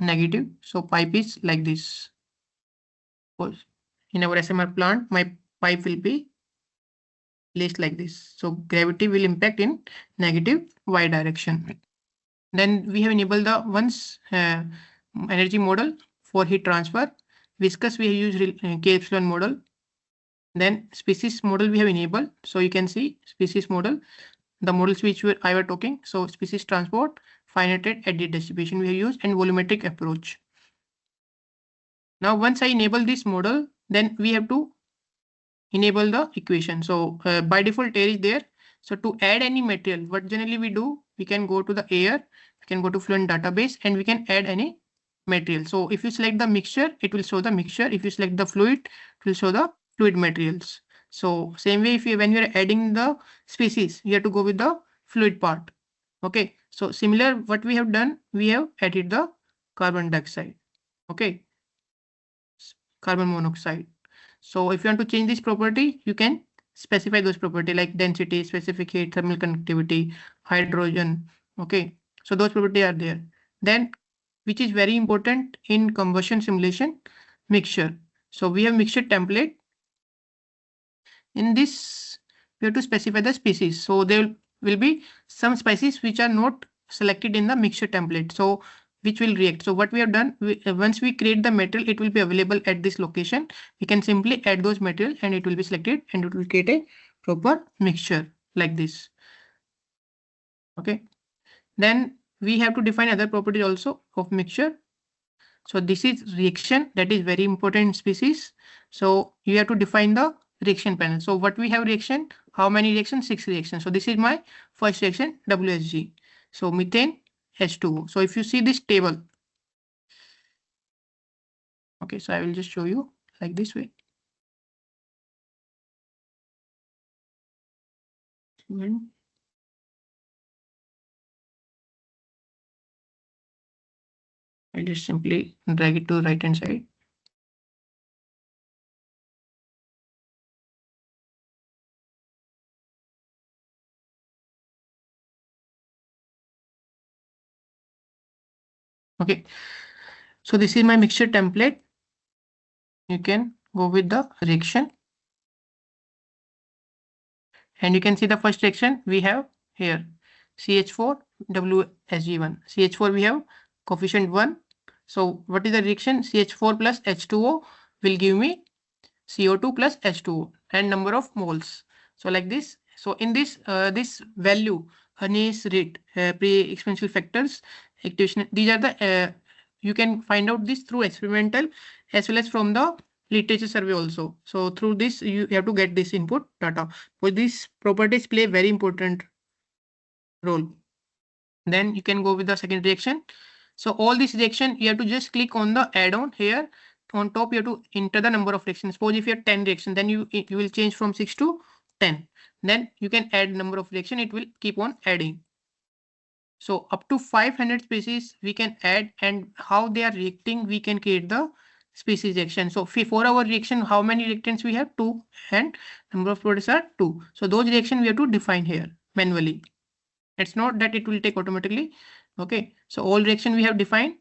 negative. So pipe is like this. In our SMR plant, my pipe will be placed like this. So gravity will impact in negative y direction. Then we have enabled the once energy model for heat transfer. Viscous we have used K epsilon model. Then species model we have enabled. So you can see species model, the models which I were talking. So species transport, finite rate, eddy distribution we have used and volumetric approach. Now once I enable this model, then we have to enable the equation. So by default air is there. So to add any material, what generally we do, we can go to the air, we can go to Fluent database and we can add any material. So if you select the mixture, it will show the mixture. If you select the fluid, it will show the fluid materials. So same way, when you are adding the species, you have to go with the fluid part. Okay. So similar, what we have done, we have added the carbon dioxide. Okay. Carbon monoxide. So if you want to change this property, you can specify those property like density, specific heat, thermal conductivity, hydrogen. Okay. So those properties are there. Then, which is very important in combustion simulation, mixture. So we have mixture template. In this, we have to specify the species. So there will be some species which are not selected in the mixture template. So which will react. So what we have done, once we create the material, it will be available at this location. We can simply add those material and it will be selected and it will create a proper mixture like this. Okay. Then we have to define other properties also of mixture. So this is reaction, that is very important species. So you have to define the reaction panel. So what we have reaction, how many reactions? 6 reactions. So this is my first reaction, WSG. So methane H2O. So if you see this table, okay, so I will just show you like this way. I'll just simply drag it to the right hand side. Okay, so this is my mixture template. you can go with the reaction. And you can see the first reaction we have here, CH4 WSG1. CH4 we have coefficient 1. So what is the reaction? CH4 plus H2O will give me CO2 plus H2O and number of moles. So like this. So in this this value, Harness rate, pre-exponential factors, activation, these are the you can find out this through experimental as well as from the literature survey also. So through this you have to get this input data. But these properties play very important role. Then you can go with the second reaction. So all this reaction you have to just click on the add-on here. On top you have to enter the number of reactions. Suppose if you have 10 reactions, then you will change from 6 to 10. Then you can add number of reaction, it will keep on adding. So up to 500 species we can add, and how they are reacting we can create the species reaction. So for our reaction, how many reactants we have? 2, and number of products are 2. So those reaction we have to define here manually. It's not that it will take automatically. Okay, so all reaction we have defined,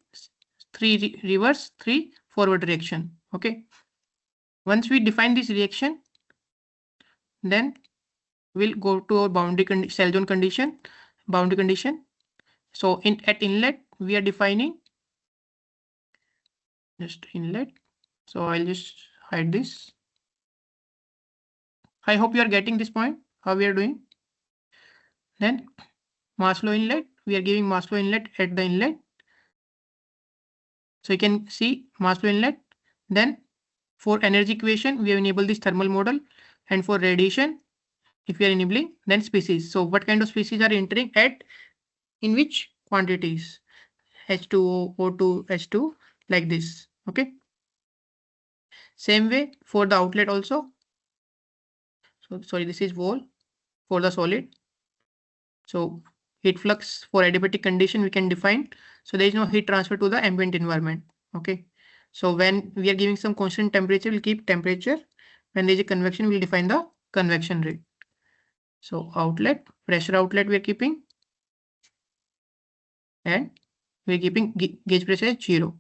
3 reverse, 3 forward reaction. Okay, once we define this reaction, then we'll go to our boundary cell zone condition, boundary condition. So at inlet we are defining just inlet. So I'll just hide this. I hope you are getting this point, how we are doing. Then mass flow inlet, we are giving mass flow inlet at the inlet. So you can see mass flow inlet. Then for energy equation, we have enabled this thermal model, and for radiation, if we are enabling, then species. So what kind of species are entering at in which quantities? H2O, O2, H2, like this. Okay. Same way for the outlet also. So sorry, this is wall for the solid. So heat flux for adiabatic condition we can define. So there is no heat transfer to the ambient environment. Okay. So when we are giving some constant temperature, we'll keep temperature. When there is a convection, we'll define the convection rate. So outlet, pressure outlet we are keeping, and we are keeping gauge pressure at 0.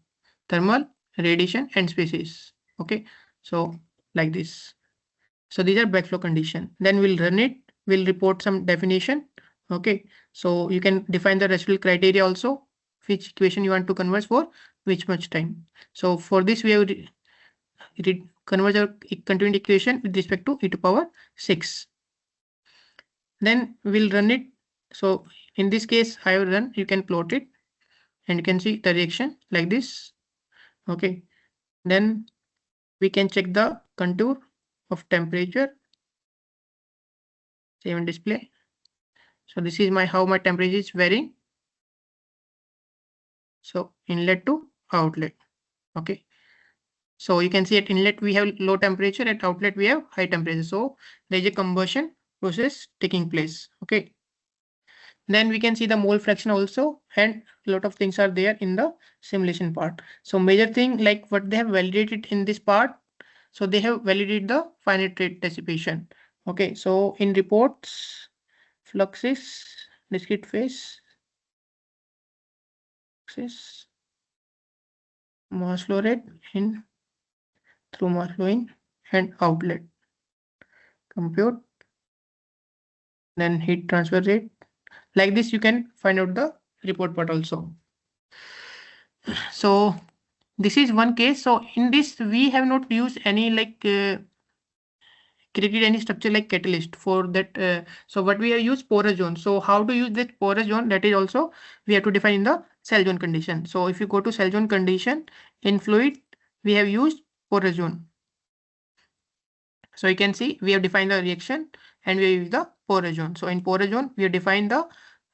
Thermal, radiation, and species. Okay. So like this. So these are backflow condition. Then we'll run it. We'll report some definition. Okay. So you can define the residual criteria also, which equation you want to converge for which much time. So for this we have converge our continuity equation with respect to e to power 6. Then we'll run it. So in this case I will run, you can plot it and you can see the reaction like this. Okay. Then we can check the contour of temperature, save and display. So this is how my temperature is varying. So inlet to outlet. Okay. So you can see at inlet we have low temperature, at outlet we have high temperature. So there is a combustion process taking place. Okay. Then we can see the mole fraction also, and a lot of things are there in the simulation part. So major thing like what they have validated in this part. So they have validated the finite rate dissipation. Okay. So in reports, fluxes, discrete phase, mass flow rate in through mass flow in and outlet, compute, then heat transfer rate. Like this you can find out the report part also. So this is one case. So in this we have not used any created any structure like catalyst for that. So what we have used porous zone. So how to use that porous zone, that is also we have to define in the cell zone condition. So if you go to cell zone condition in fluid, we have used porous zone. So you can see we have defined the reaction and we use the porous zone. So in porous zone we have defined the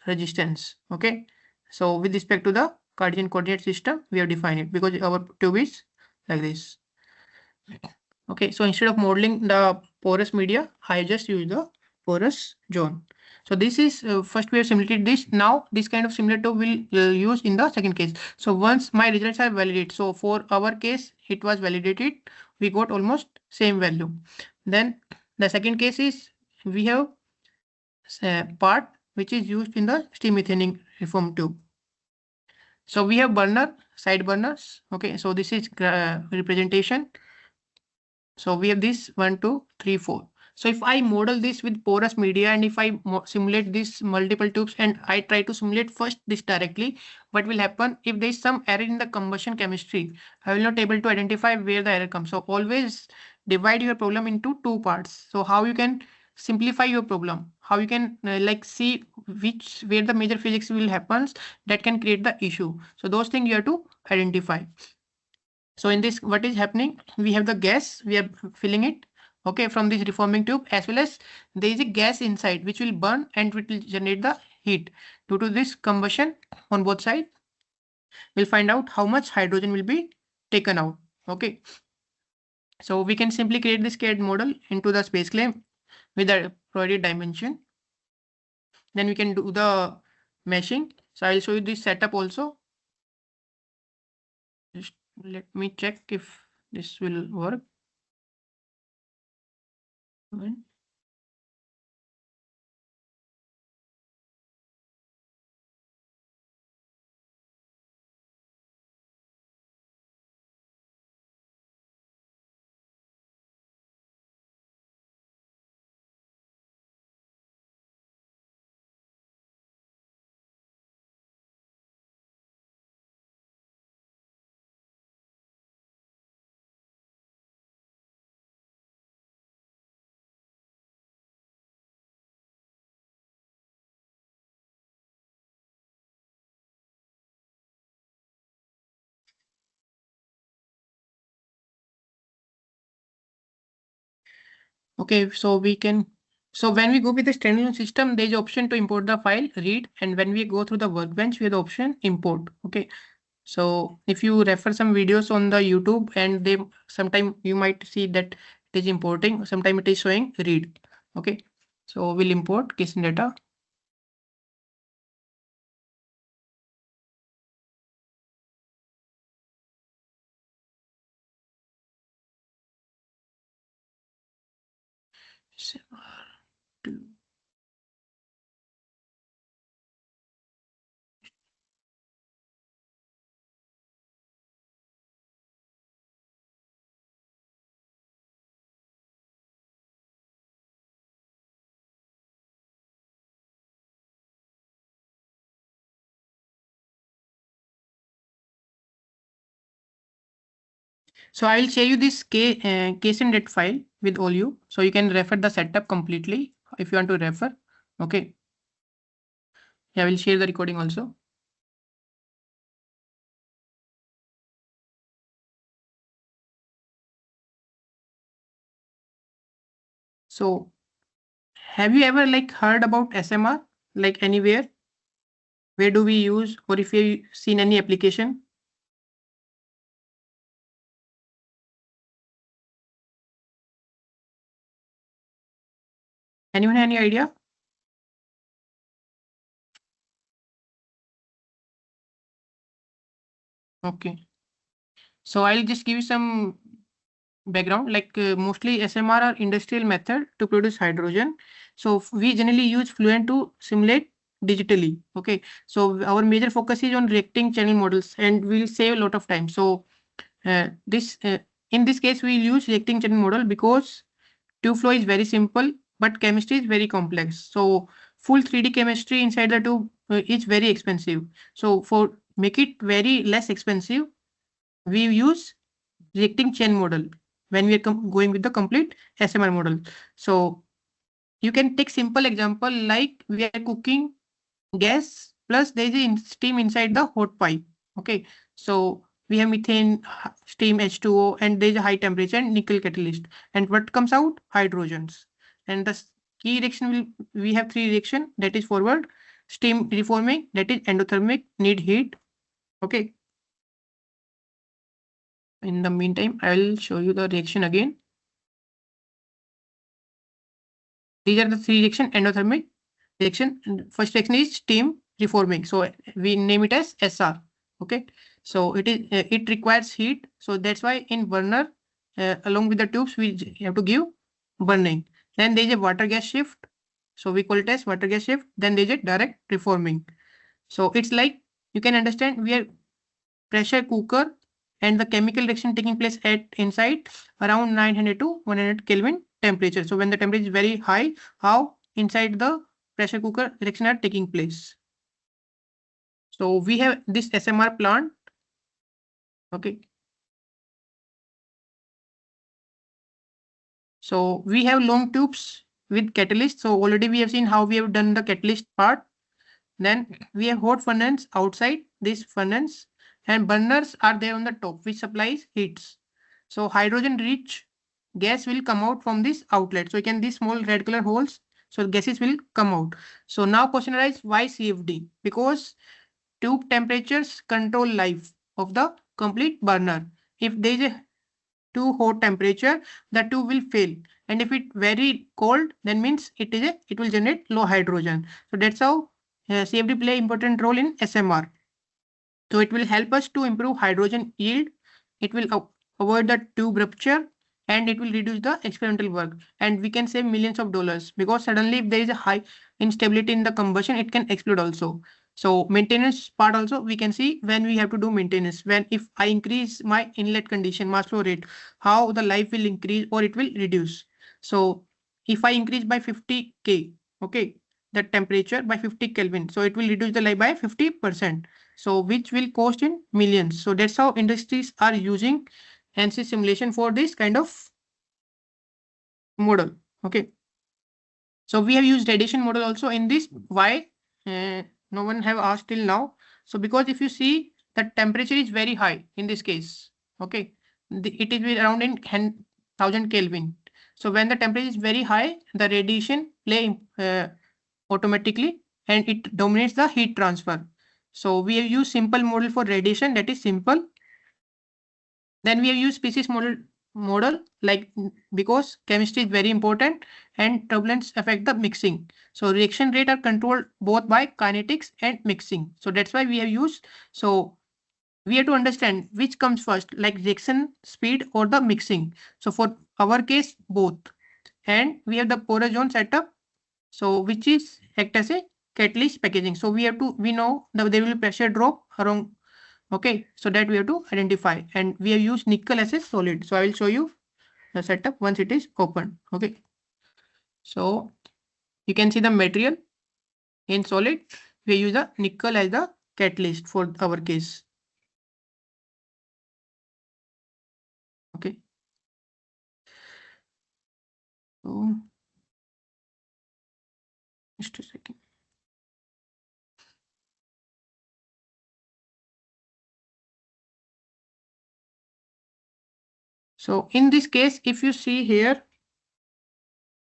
resistance. Okay. So with respect to the Cartesian coordinate system, we have defined it because our tube is like this. Okay. So instead of modeling the porous media, I just use the porous zone. So this is first we have simulated this. Now this kind of simulator will use in the second case. So once my results are validated, so for our case it was validated, we got almost same value. Then the second case is we have a part which is used in the steam methane reform tube. So we have burner, side burners. Okay, so this is representation. So we have this 1, 2, 3, 4. So if I model this with porous media and if I simulate this multiple tubes and I try to simulate first this directly, what will happen if there is some error in the combustion chemistry? I will not able to identify where the error comes. So always divide your problem into two parts. So how you can simplify your problem, how you can like see which where the major physics will happens that can create the issue. So those things you have to identify. So in this, what is happening? We have the gas, we are filling it, okay, from this reforming tube, as well as there is a gas inside which will burn and it will generate the heat. Due to this combustion on both sides, we'll find out how much hydrogen will be taken out. Okay. So we can simply create this CAD model into the space claim with the provided dimension. Then we can do the meshing. So I'll show you this setup also. Just let me check if this will work. Okay, so we can, so when we go with the standalone system, there's option to import the file, read, and when we go through the workbench, we have the option import. Okay, so if you refer some videos on the YouTube and they sometime you might see that it is importing, sometime it is showing read. Okay, so we'll import casing data. So I will share you this case and date file with all you. So you can refer the setup completely if you want to refer. Okay. Yeah, I will share the recording also. So have you ever like heard about SMR like anywhere? Where do we use or if you've seen any application? Anyone any idea? Okay. So I'll just give you some background, like mostly SMR are industrial method to produce hydrogen. So we generally use Fluent to simulate digitally. Okay. So our major focus is on reacting channel models and we'll save a lot of time. So this in this case, we'll use reacting channel model because tube flow is very simple, but chemistry is very complex. So full 3D chemistry inside the tube is very expensive. So for make it very less expensive, we use reacting chain model when we are going with the complete SMR model. So you can take simple example like we are cooking gas plus there is a steam inside the hot pipe. Okay, so we have methane, steam H2O, and there is a high temperature and nickel catalyst. And what comes out? Hydrogens. And the key reaction will we have three reaction that is forward, steam reforming, that is endothermic, need heat. Okay. In the meantime, I will show you the reaction again. These are the three reaction endothermic reaction. First reaction is steam reforming. So we name it as SR. Okay. So it requires heat. So that's why in burner along with the tubes we have to give burning. Then there is a water gas shift. So we call it as water gas shift. Then there is a direct reforming. So it's like you can understand we are pressure cooker and the chemical reaction taking place at inside around 900 to 100 Kelvin temperature. So when the temperature is very high, how inside the pressure cooker reaction are taking place. So we have this SMR plant. Okay. So we have long tubes with catalyst. So already we have seen how we have done the catalyst part. Then we have hot furnace outside this furnace, and burners are there on the top, which supplies heats. So hydrogen rich gas will come out from this outlet. So you can these small red color holes. So gases will come out. So now question arises, why CFD? Because tube temperatures control life of the complete burner. If there is a too hot temperature, the tube will fail. And if it very cold, then means it will generate low hydrogen. So that's how CFD play important role in SMR. So it will help us to improve hydrogen yield. It will avoid the tube rupture, and it will reduce the experimental work. And we can save millions of dollars, because suddenly if there is a high instability in the combustion, it can explode also. So maintenance part also we can see when we have to do maintenance. When if I increase my inlet condition mass flow rate, how the life will increase or it will reduce. So if I increase by 50 K, okay, the temperature by 50 Kelvin, so it will reduce the life by 50%. So which will cost in millions. So that's how industries are using ANSYS simulation for this kind of model. Okay. So we have used radiation model also in this. Why? No one have asked till now. So because if you see the temperature is very high in this case. Okay. It is around in 10,000 Kelvin. So when the temperature is very high, the radiation play automatically, and it dominates the heat transfer. So we have used simple model for radiation, that is simple. Then we have used species model like, because chemistry is very important and turbulence affect the mixing. So reaction rate are controlled both by kinetics and mixing. So that's why we have used. So we have to understand which comes first, like reaction speed or the mixing. So for our case, both. And we have the porous zone setup. So which is act as a catalyst packaging. So we know that there will be pressure drop around. Okay, so that we have to identify, and we have used nickel as a solid. So I will show you the setup once it is open. Okay, so you can see the material in solid. We use the nickel as the catalyst for our case. Okay, so just a second. So in this case, if you see here,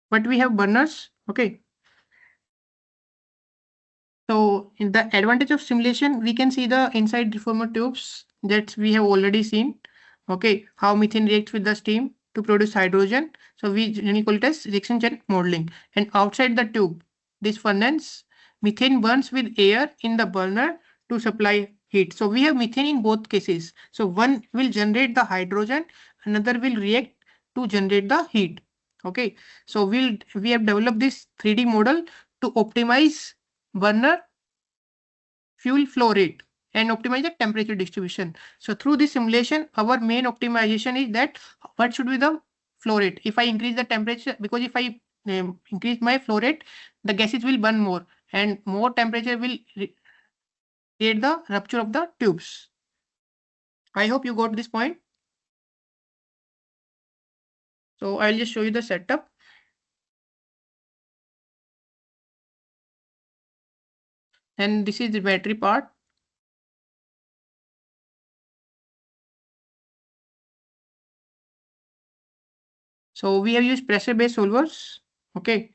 but we have burners. Okay. So in the advantage of simulation, we can see the inside reformer tubes that we have already seen. Okay, how methane reacts with the steam to produce hydrogen. So we generally call it as reaction jet modeling. And outside the tube, this furnace, methane burns with air in the burner to supply heat. So we have methane in both cases. So one will generate the hydrogen, another will react to generate the heat. Okay, so we have developed this 3D model to optimize burner fuel flow rate and optimize the temperature distribution. So through this simulation, our main optimization is that what should be the flow rate. If I increase the temperature, because if I increase my flow rate, the gases will burn more, and more temperature will create the rupture of the tubes. I hope you got this point. So I'll just show you the setup. And this is the battery part. So we have used pressure-based solvers. Okay.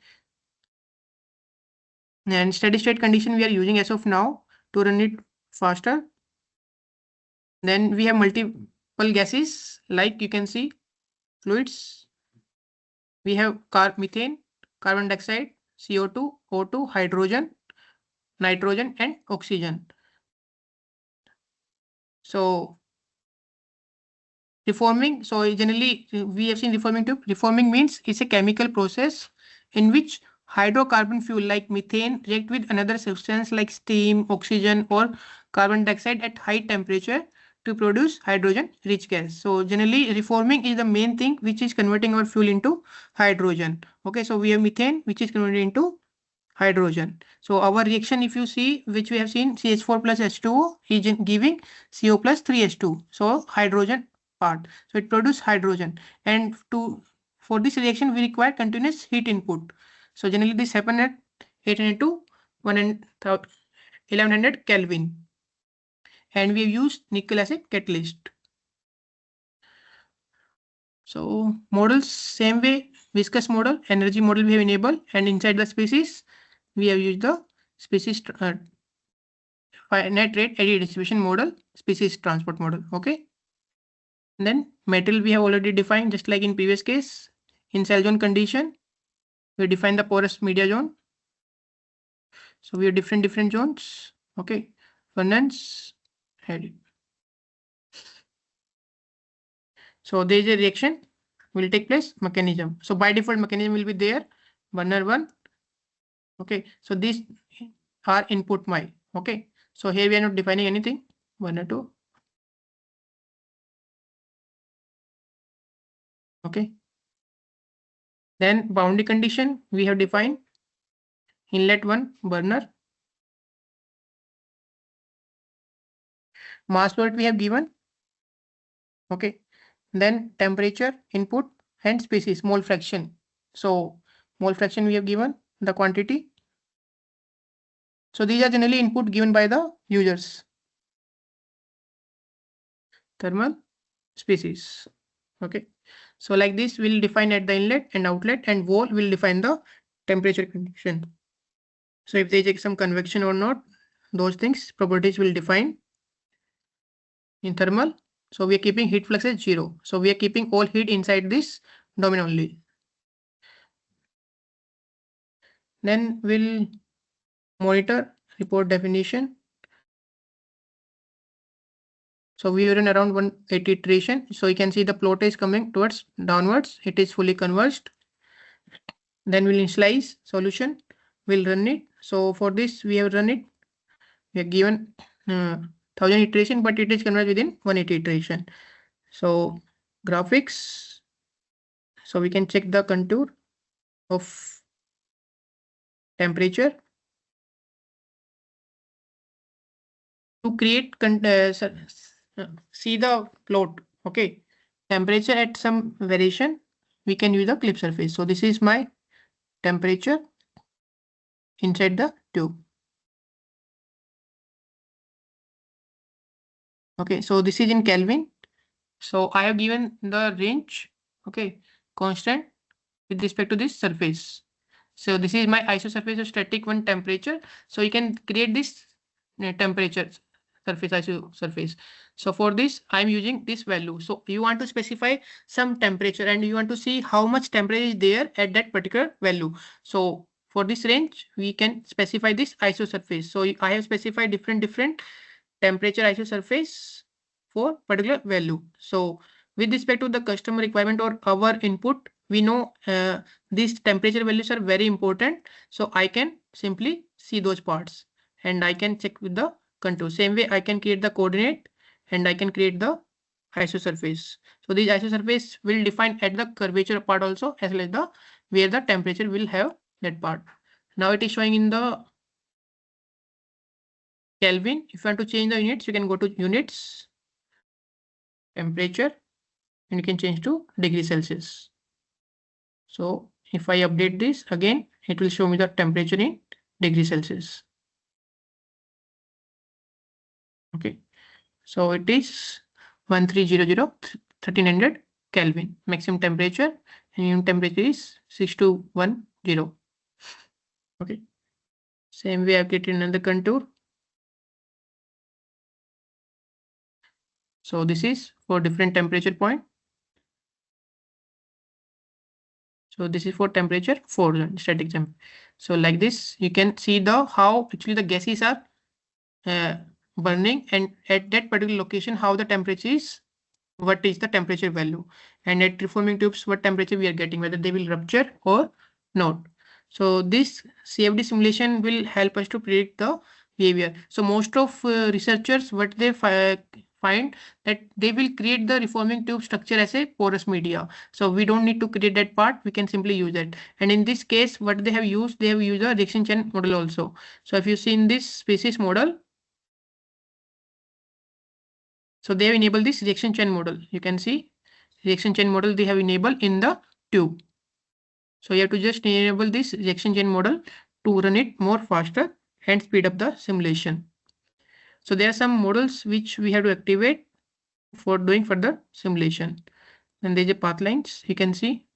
And steady state condition we are using as of now to run it faster. Then we have multiple gases, like you can see fluids. We have methane, carbon dioxide, CO2, O2, hydrogen, nitrogen, and oxygen. So reforming, so generally we have seen reforming tube. Reforming means it's a chemical process in which hydrocarbon fuel like methane react with another substance like steam, oxygen, or carbon dioxide at high temperature to produce hydrogen rich gas. So generally reforming is the main thing which is converting our fuel into hydrogen. Okay, so we have methane which is converted into hydrogen. So our reaction, if you see, which we have seen, CH4 plus H2O is giving CO plus 3H2. So hydrogen part. So it produces hydrogen. And for this reaction, we require continuous heat input. So generally this happens at 800 to 1100 Kelvin. And we have used nickel as a catalyst. So models, same way, viscous model, energy model we have enabled, and inside the species, we have used the species finite rate eddy distribution model, species transport model. Okay. And then metal we have already defined, just like in previous case. In cell zone condition, we define the porous media zone. So we have different zones. Okay. Furnace, head. So there is a reaction will take place, mechanism. So by default mechanism will be there, burner 1. Okay. So these are input my. Okay. So here we are not defining anything. Burner 2. Okay. Then boundary condition we have defined inlet 1 burner. Mass flow rate we have given. Okay. Then temperature input and species mole fraction. So mole fraction we have given the quantity. So these are generally input given by the users. Thermal species. Okay. So like this we'll define at the inlet and outlet, and wall will define the temperature condition. So if there is some convection or not, those things properties will define in thermal. So we are keeping heat flux as 0. So we are keeping all heat inside this domain only. Then we'll monitor report definition. So we are in around 180 iteration. So you can see the plot is coming towards downwards. It is fully converged. Then we'll initialize solution. We'll run it. So for this we have run it. We have given 1000 iteration, but it is converged within 180 iteration. So graphics. So we can check the contour of temperature. To create see the plot. Okay, temperature at some variation, we can use the clip surface. So this is my temperature inside the tube. Okay, so this is in Kelvin. So I have given the range, okay, constant with respect to this surface. So this is my isosurface of static 1 temperature. So you can create this temperature surface isosurface. So for this I'm using this value. So you want to specify some temperature and you want to see how much temperature is there at that particular value. So for this range we can specify this isosurface. So I have specified different temperature isosurface for particular value. So with respect to the customer requirement or our input, we know these temperature values are very important. So I can simply see those parts and I can check with the contour. Same way I can create the coordinate and I can create the isosurface. So these isosurface will define at the curvature part also, as well as the where the temperature will have that part. Now it is showing in the Kelvin. If you want to change the units, you can go to units, temperature, and you can change to degree Celsius. So if I update this again, it will show me the temperature in degree Celsius. Okay, so it is 1300 1300 Kelvin maximum temperature, and minimum temperature is 6210. Okay, same way I've created another contour. So this is for different temperature point. So this is for temperature 4 static temp. So like this, you can see the how actually the gases are burning, and at that particular location how the temperature is, what is the temperature value, and at reforming tubes what temperature we are getting, whether they will rupture or not. So this CFD simulation will help us to predict the behavior. So most of researchers what they find that they will create the reforming tube structure as a porous media. So we don't need to create that part. We can simply use it. And in this case, what they have used a reaction chain model also. So if you see in this species model, so they have enabled this reaction chain model. You can see reaction chain model they have enabled in the tube. So you have to just enable this reaction chain model to run it more faster and speed up the simulation. So there are some models which we have to activate for doing further simulation. And there's a path lines you can see.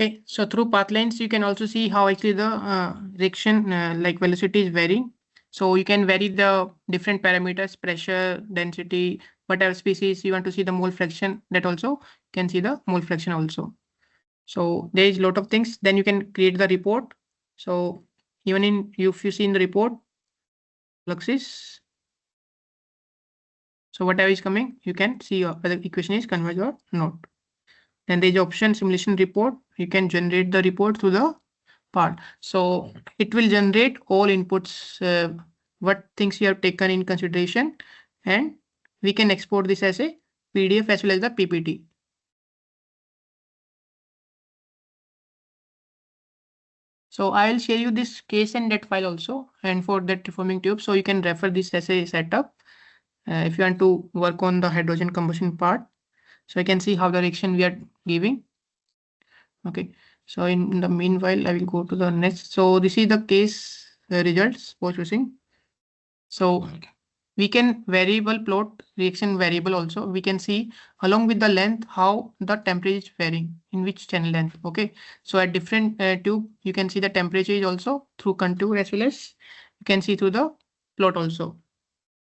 Okay, so through path lines, you can also see how actually the reaction like velocity is varying. So you can vary the different parameters, pressure, density, whatever species you want to see the mole fraction, that also can see the mole fraction also. So there is a lot of things. Then you can create the report. So even in if you see in the report, fluxes. So whatever is coming, you can see whether the equation is converged or not. Then there is option simulation report. You can generate the report through the part. So it will generate all inputs, what things you have taken in consideration, and we can export this as a PDF as well as the PPT. So I'll share you this case and that file also, and for that reforming tube, so you can refer this as a setup if you want to work on the hydrogen combustion part. So I can see how the reaction we are giving. Okay, so in the meanwhile, I will go to the next. So this is the case results post processing. So we can variable plot reaction variable also. We can see along with the length how the temperature is varying in which channel length. Okay, so at different tube you can see the temperature is also through contour as well as you can see through the plot also.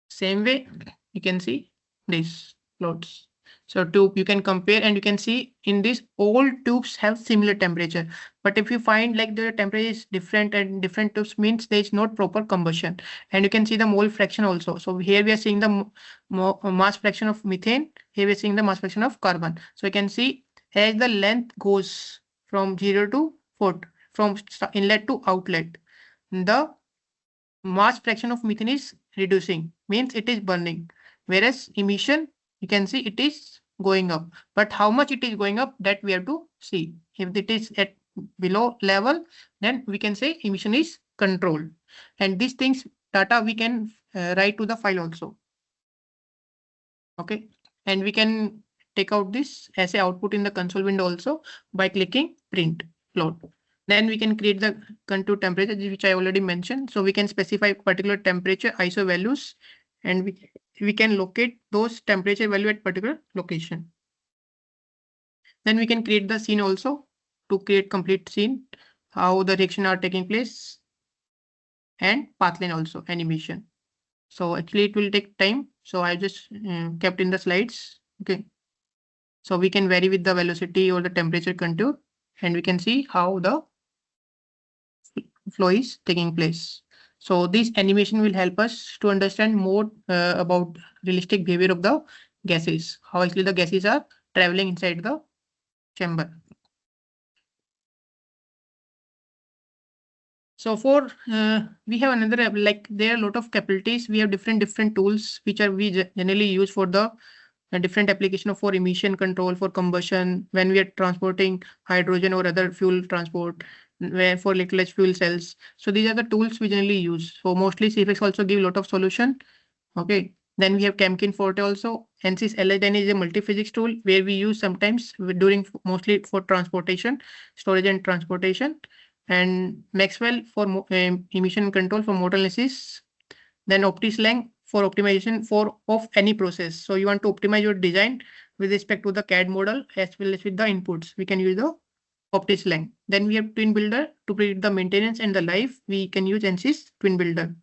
Same way you can see these plots. So tube you can compare and you can see in this all tubes have similar temperature. But if you find like the temperature is different and different tubes means there is not proper combustion. And you can see the mole fraction also. So here we are seeing the mass fraction of methane. Here we are seeing the mass fraction of carbon. So you can see as the length goes from 0 to 4, from inlet to outlet, the mass fraction of methane is reducing, means it is burning, whereas emission you can see it is going up, but how much it is going up that we have to see. If it is at below level, then we can say emission is controlled, and these things data we can write to the file also. Okay, and we can take out this as a output in the console window also by clicking print plot. Then we can create the contour temperature, which I already mentioned. So we can specify particular temperature ISO values, and we can locate those temperature value at particular location. Then we can create the scene also to create complete scene, how the reaction are taking place, and pathline also animation. So actually it will take time. So I just kept in the slides. Okay. So we can vary with the velocity or the temperature contour, and we can see how the flow is taking place. So this animation will help us to understand more about realistic behavior of the gases, how actually the gases are traveling inside the chamber. So for we have another like there are a lot of capabilities. We have different tools which are we generally use for the different application for emission control, for combustion, when we are transporting hydrogen or other fuel transport, where for electrolysis fuel cells. So these are the tools we generally use. So mostly CFX also give a lot of solution. Okay. Then we have Chemkin Forte also. NC's LHDN is a multi-physics tool where we use sometimes during mostly for transportation, storage and transportation. And Maxwell for emission control for motor analysis. Then OptiSlang for optimization for of any process. So you want to optimize your design with respect to the CAD model as well as with the inputs. We can use the Optis Lang. Then we have Twin Builder to predict the maintenance and the life. We can use ANSYS Twin Builder.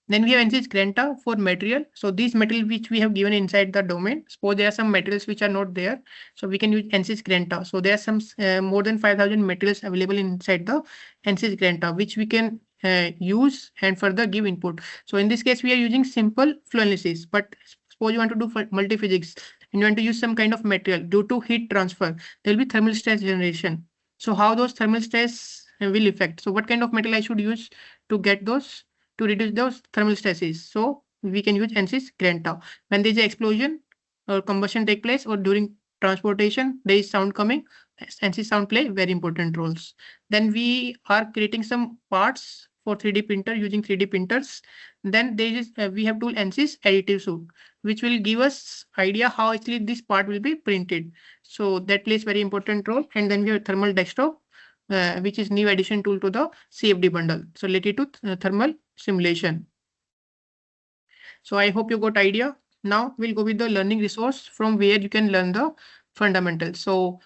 Then we have ANSYS Granta for material. So these material which we have given inside the domain, suppose there are some materials which are not there. So we can use ANSYS Granta. So there are some more than 5,000 materials available inside the ANSYS Granta, which we can use and further give input. So in this case, we are using simple flow analysis, but suppose you want to do multi-physics and you want to use some kind of material due to heat transfer, there will be thermal stress generation. So how those thermal stress will affect. So what kind of metal I should use to get those, to reduce those thermal stresses. So we can use ANSYS Granta. When there is an explosion or combustion take place or during transportation, there is sound coming. ANSYS sound play very important roles. Then we are creating some parts for 3D printer using 3D printers. Then there is we have tool ANSYS additive suite, which will give us idea how actually this part will be printed. So that plays very important role. And then we have thermal desktop, which is new addition tool to the CFD bundle. So related to thermal simulation. So I hope you got idea. Now we'll go with the learning resource from where you can learn the fundamentals. So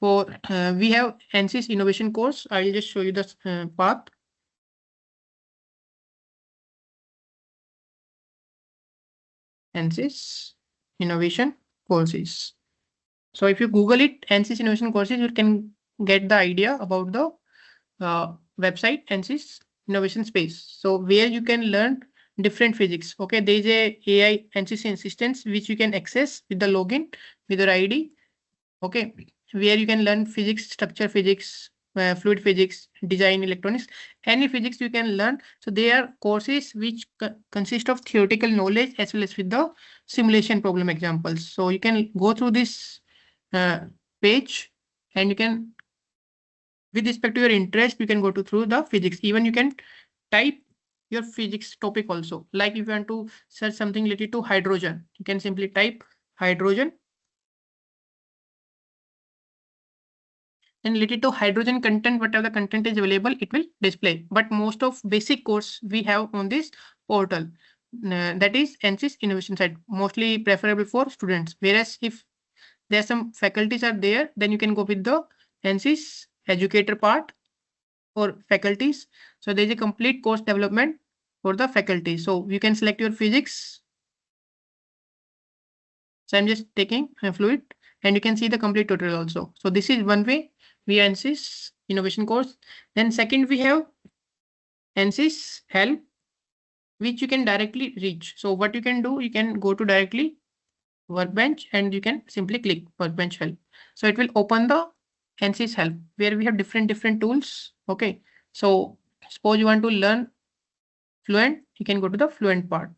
for we have ANSYS innovation course. I will just show you the path. ANSYS innovation courses. So if you Google it, ANSYS innovation courses, you can get the idea about the website ANSYS innovation space. So where you can learn different physics. Okay, there is a AI ANSYS assistance which you can access with the login with your ID. Okay, where you can learn physics, structure physics, fluid physics, design electronics, any physics you can learn. So they are courses which consist of theoretical knowledge as well as with the simulation problem examples. So you can go through this page and you can, with respect to your interest, you can go to through the physics. Even you can type your physics topic also. Like if you want to search something related to hydrogen, you can simply type hydrogen. And related to hydrogen content, whatever the content is available, it will display. But most of basic course we have on this portal. That is ANSYS innovation site, mostly preferable for students. Whereas if there are some faculties are there, then you can go with the ANSYS educator part for faculties. So there is a complete course development for the faculty. So you can select your physics. So I'm just taking a fluid and you can see the complete tutorial also. So this is one way we ANSYS innovation course. Then second, we have ANSYS help, which you can directly reach. So what you can do, you can go to directly workbench and you can simply click workbench help. So it will open the ANSYS help where we have different tools. Okay. So suppose you want to learn Fluent, you can go to the Fluent part.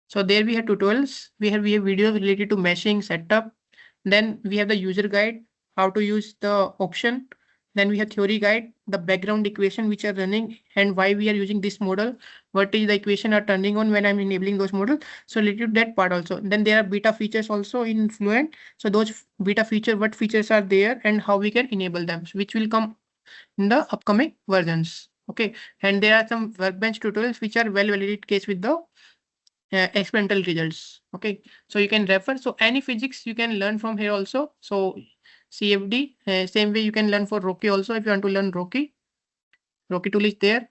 So there we have tutorials. We have videos related to meshing setup. Then we have the user guide, how to use the option. Then we have theory guide, the background equation which are running and why we are using this model. What is the equation are turning on when I'm enabling those models. So related to that part also. Then there are beta features also in Fluent. So those beta feature, what features are there and how we can enable them, which will come in the upcoming versions. Okay. And there are some workbench tutorials which are well-validated case with the experimental results. Okay, so you can refer. So any physics you can learn from here also. So CFD, same way you can learn for Rocky also. If you want to learn Rocky tool is there.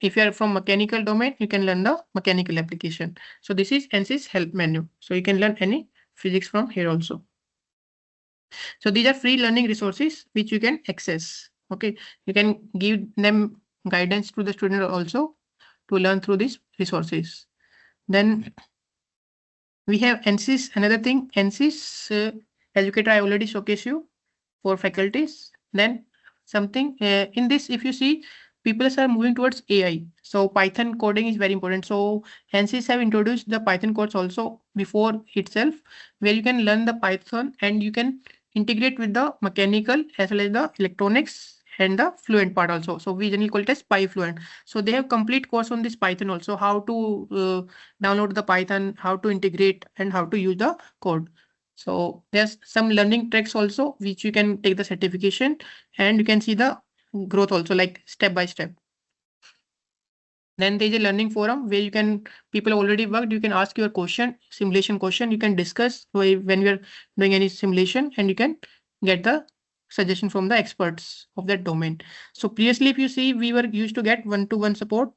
If you are from mechanical domain, you can learn the mechanical application. So this is ANSYS help menu. So you can learn any physics from here also. So these are free learning resources which you can access. Okay, you can give them guidance to the student also to learn through these resources. Then we have ANSYS, another thing, ANSYS educator, I already showcased you for faculties. Then something in this, if you see, people are moving towards AI. So Python coding is very important. So ANSYS have introduced the Python codes also before itself, where you can learn the Python and you can integrate with the mechanical as well as the electronics and the Fluent part also. So we generally call it as PyFluent. So they have complete course on this Python also, how to download the Python, how to integrate and how to use the code. So there's some learning tracks also, which you can take the certification and you can see the growth also, like step by step. Then there's a learning forum where you can, people already worked, you can ask your question, simulation question, you can discuss when you're doing any simulation, and you can get the suggestion from the experts of that domain. So previously, if you see, we were used to get one-to-one support,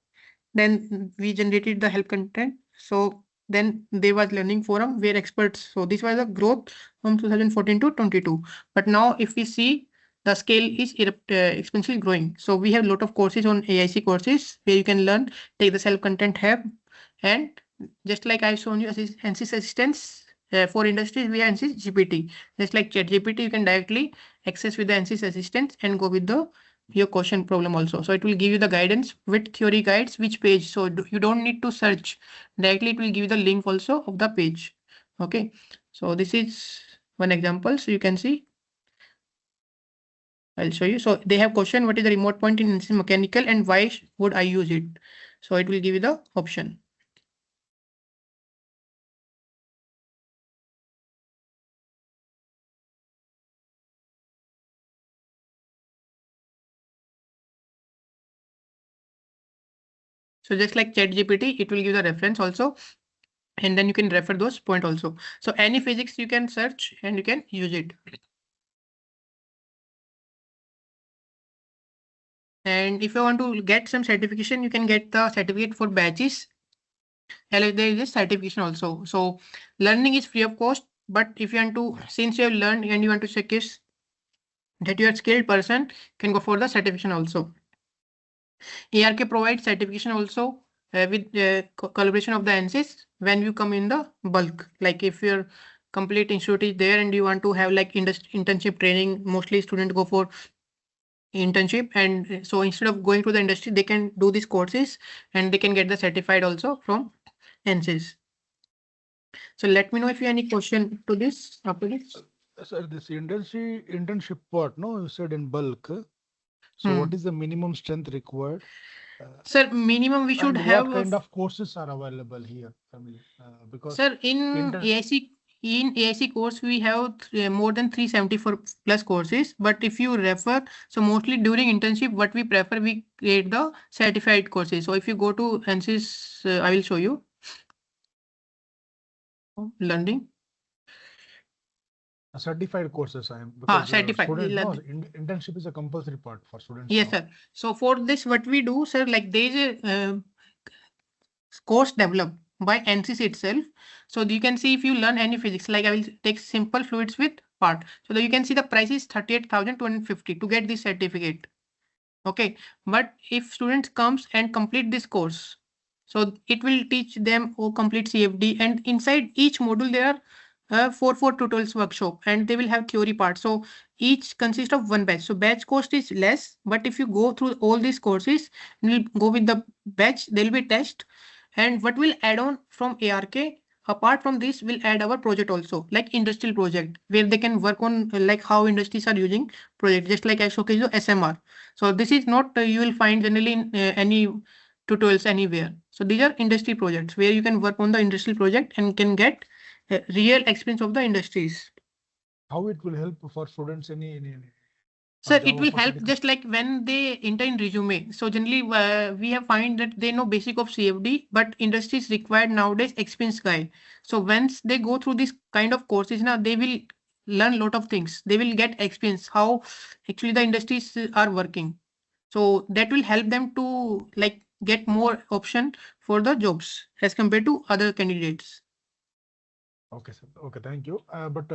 then we generated the help content. So then there was learning forum where experts, so this was the growth from 2014 to 22. But now if we see, the scale is exponentially growing. So we have a lot of courses on AIC courses where you can learn, take the self-content hub, and just like I've shown you ANSYS assistance for industries, we have ANSYS GPT. Just like ChatGPT, you can directly access with the ANSYS assistant and go with the your question problem also. So it will give you the guidance with theory guides, which page. So you don't need to search directly. It will give you the link also of the page. Okay. So this is one example. So you can see, I'll show you. So they have question, what is the remote point in mechanical and why would I use it? So it will give you the option. So just like ChatGPT, it will give the reference also, and then you can refer those point also. So any physics you can search and you can use it. And if you want to get some certification, you can get the certificate for batches. And there is a certification also. So learning is free of cost, but if you want to, since you have learned and you want to check is that you are a skilled person, can go for the certification also. ARK provides certification also with collaboration of the ANSYS when you come in the bulk. Like if your complete institute is there and you want to have like internship training, mostly students go for internship, and so instead of going to the industry, they can do these courses and they can get the certified also from ANSYS. So let me know if you have any question to this after this. Sir, this internship part, no, you said in bulk. So what is the minimum strength required? Sir, minimum we should And have. what kind of courses are available here? I mean, because Sir, in AIC course, we have more than 374 plus courses. But if you refer, so mostly during internship, what we prefer, we create the certified courses. So if you go to ANSYS, I will show you. Learning. Certified courses, I am because Certified. student, no, internship is a compulsory part for students. Yes, now. sir. So for this, what we do, sir, like there is a course developed by ANSYS itself. So you can see if you learn any physics, like I will take simple fluids with part. So that you can see the price is 38,250 to get this certificate. Okay, but if students comes and complete this course, so it will teach them or complete CFD, and inside each module there are four tutorials workshop, and they will have theory part. So each consists of one batch. So batch cost is less, but if you go through all these courses, we'll go with the batch, there will be test. And what will add on from ARK, apart from this, we'll add our project also, like industrial project, where they can work on like how industries are using project, just like I showcased the SMR. So this is not you will find generally in any tutorials anywhere. So these are industry projects where you can work on the industrial project and can get real experience of the industries. How it will help for students any Sir, it will help just like when they enter in resume. So generally, we have find that they know basic of CFD, but industries required nowadays experience guy. So once they go through this kind of courses, now they will learn a lot of things. They will get experience how actually the industries are working. So that will help them to like get more option for the jobs as compared to other candidates. Okay, sir. Okay, thank you. But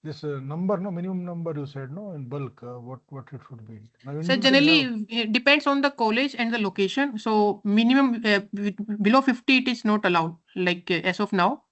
this number, no, minimum number you said, no, in bulk, what it should be? Now, So generally, it depends on the college and the location. So minimum below 50, it is not allowed, like as of now.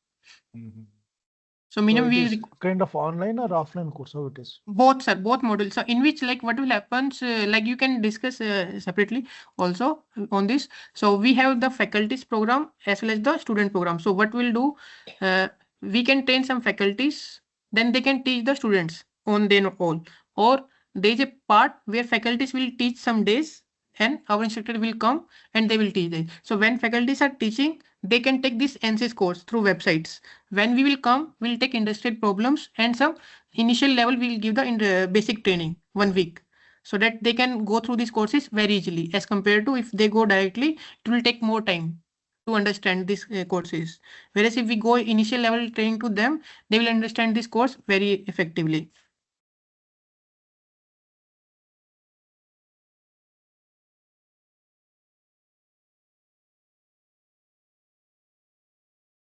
So minimum we kind of online or offline course, how it is? Both, sir, both models. So in which like what will happen, like you can discuss separately also on this. So we have the faculties program as well as the student program. So what we'll do, we can train some faculties, then they can teach the students on their own. Or there's a part where faculties will teach some days and our instructor will come and they will teach them. So when faculties are teaching, they can take this ANSYS course through websites. When we will come, we'll take industrial problems and some initial level we'll give the basic training 1 week. so that they can go through these courses very easily, as compared to if they go directly, it will take more time to understand these courses. Whereas if we go initial level training to them, they will understand this course very effectively.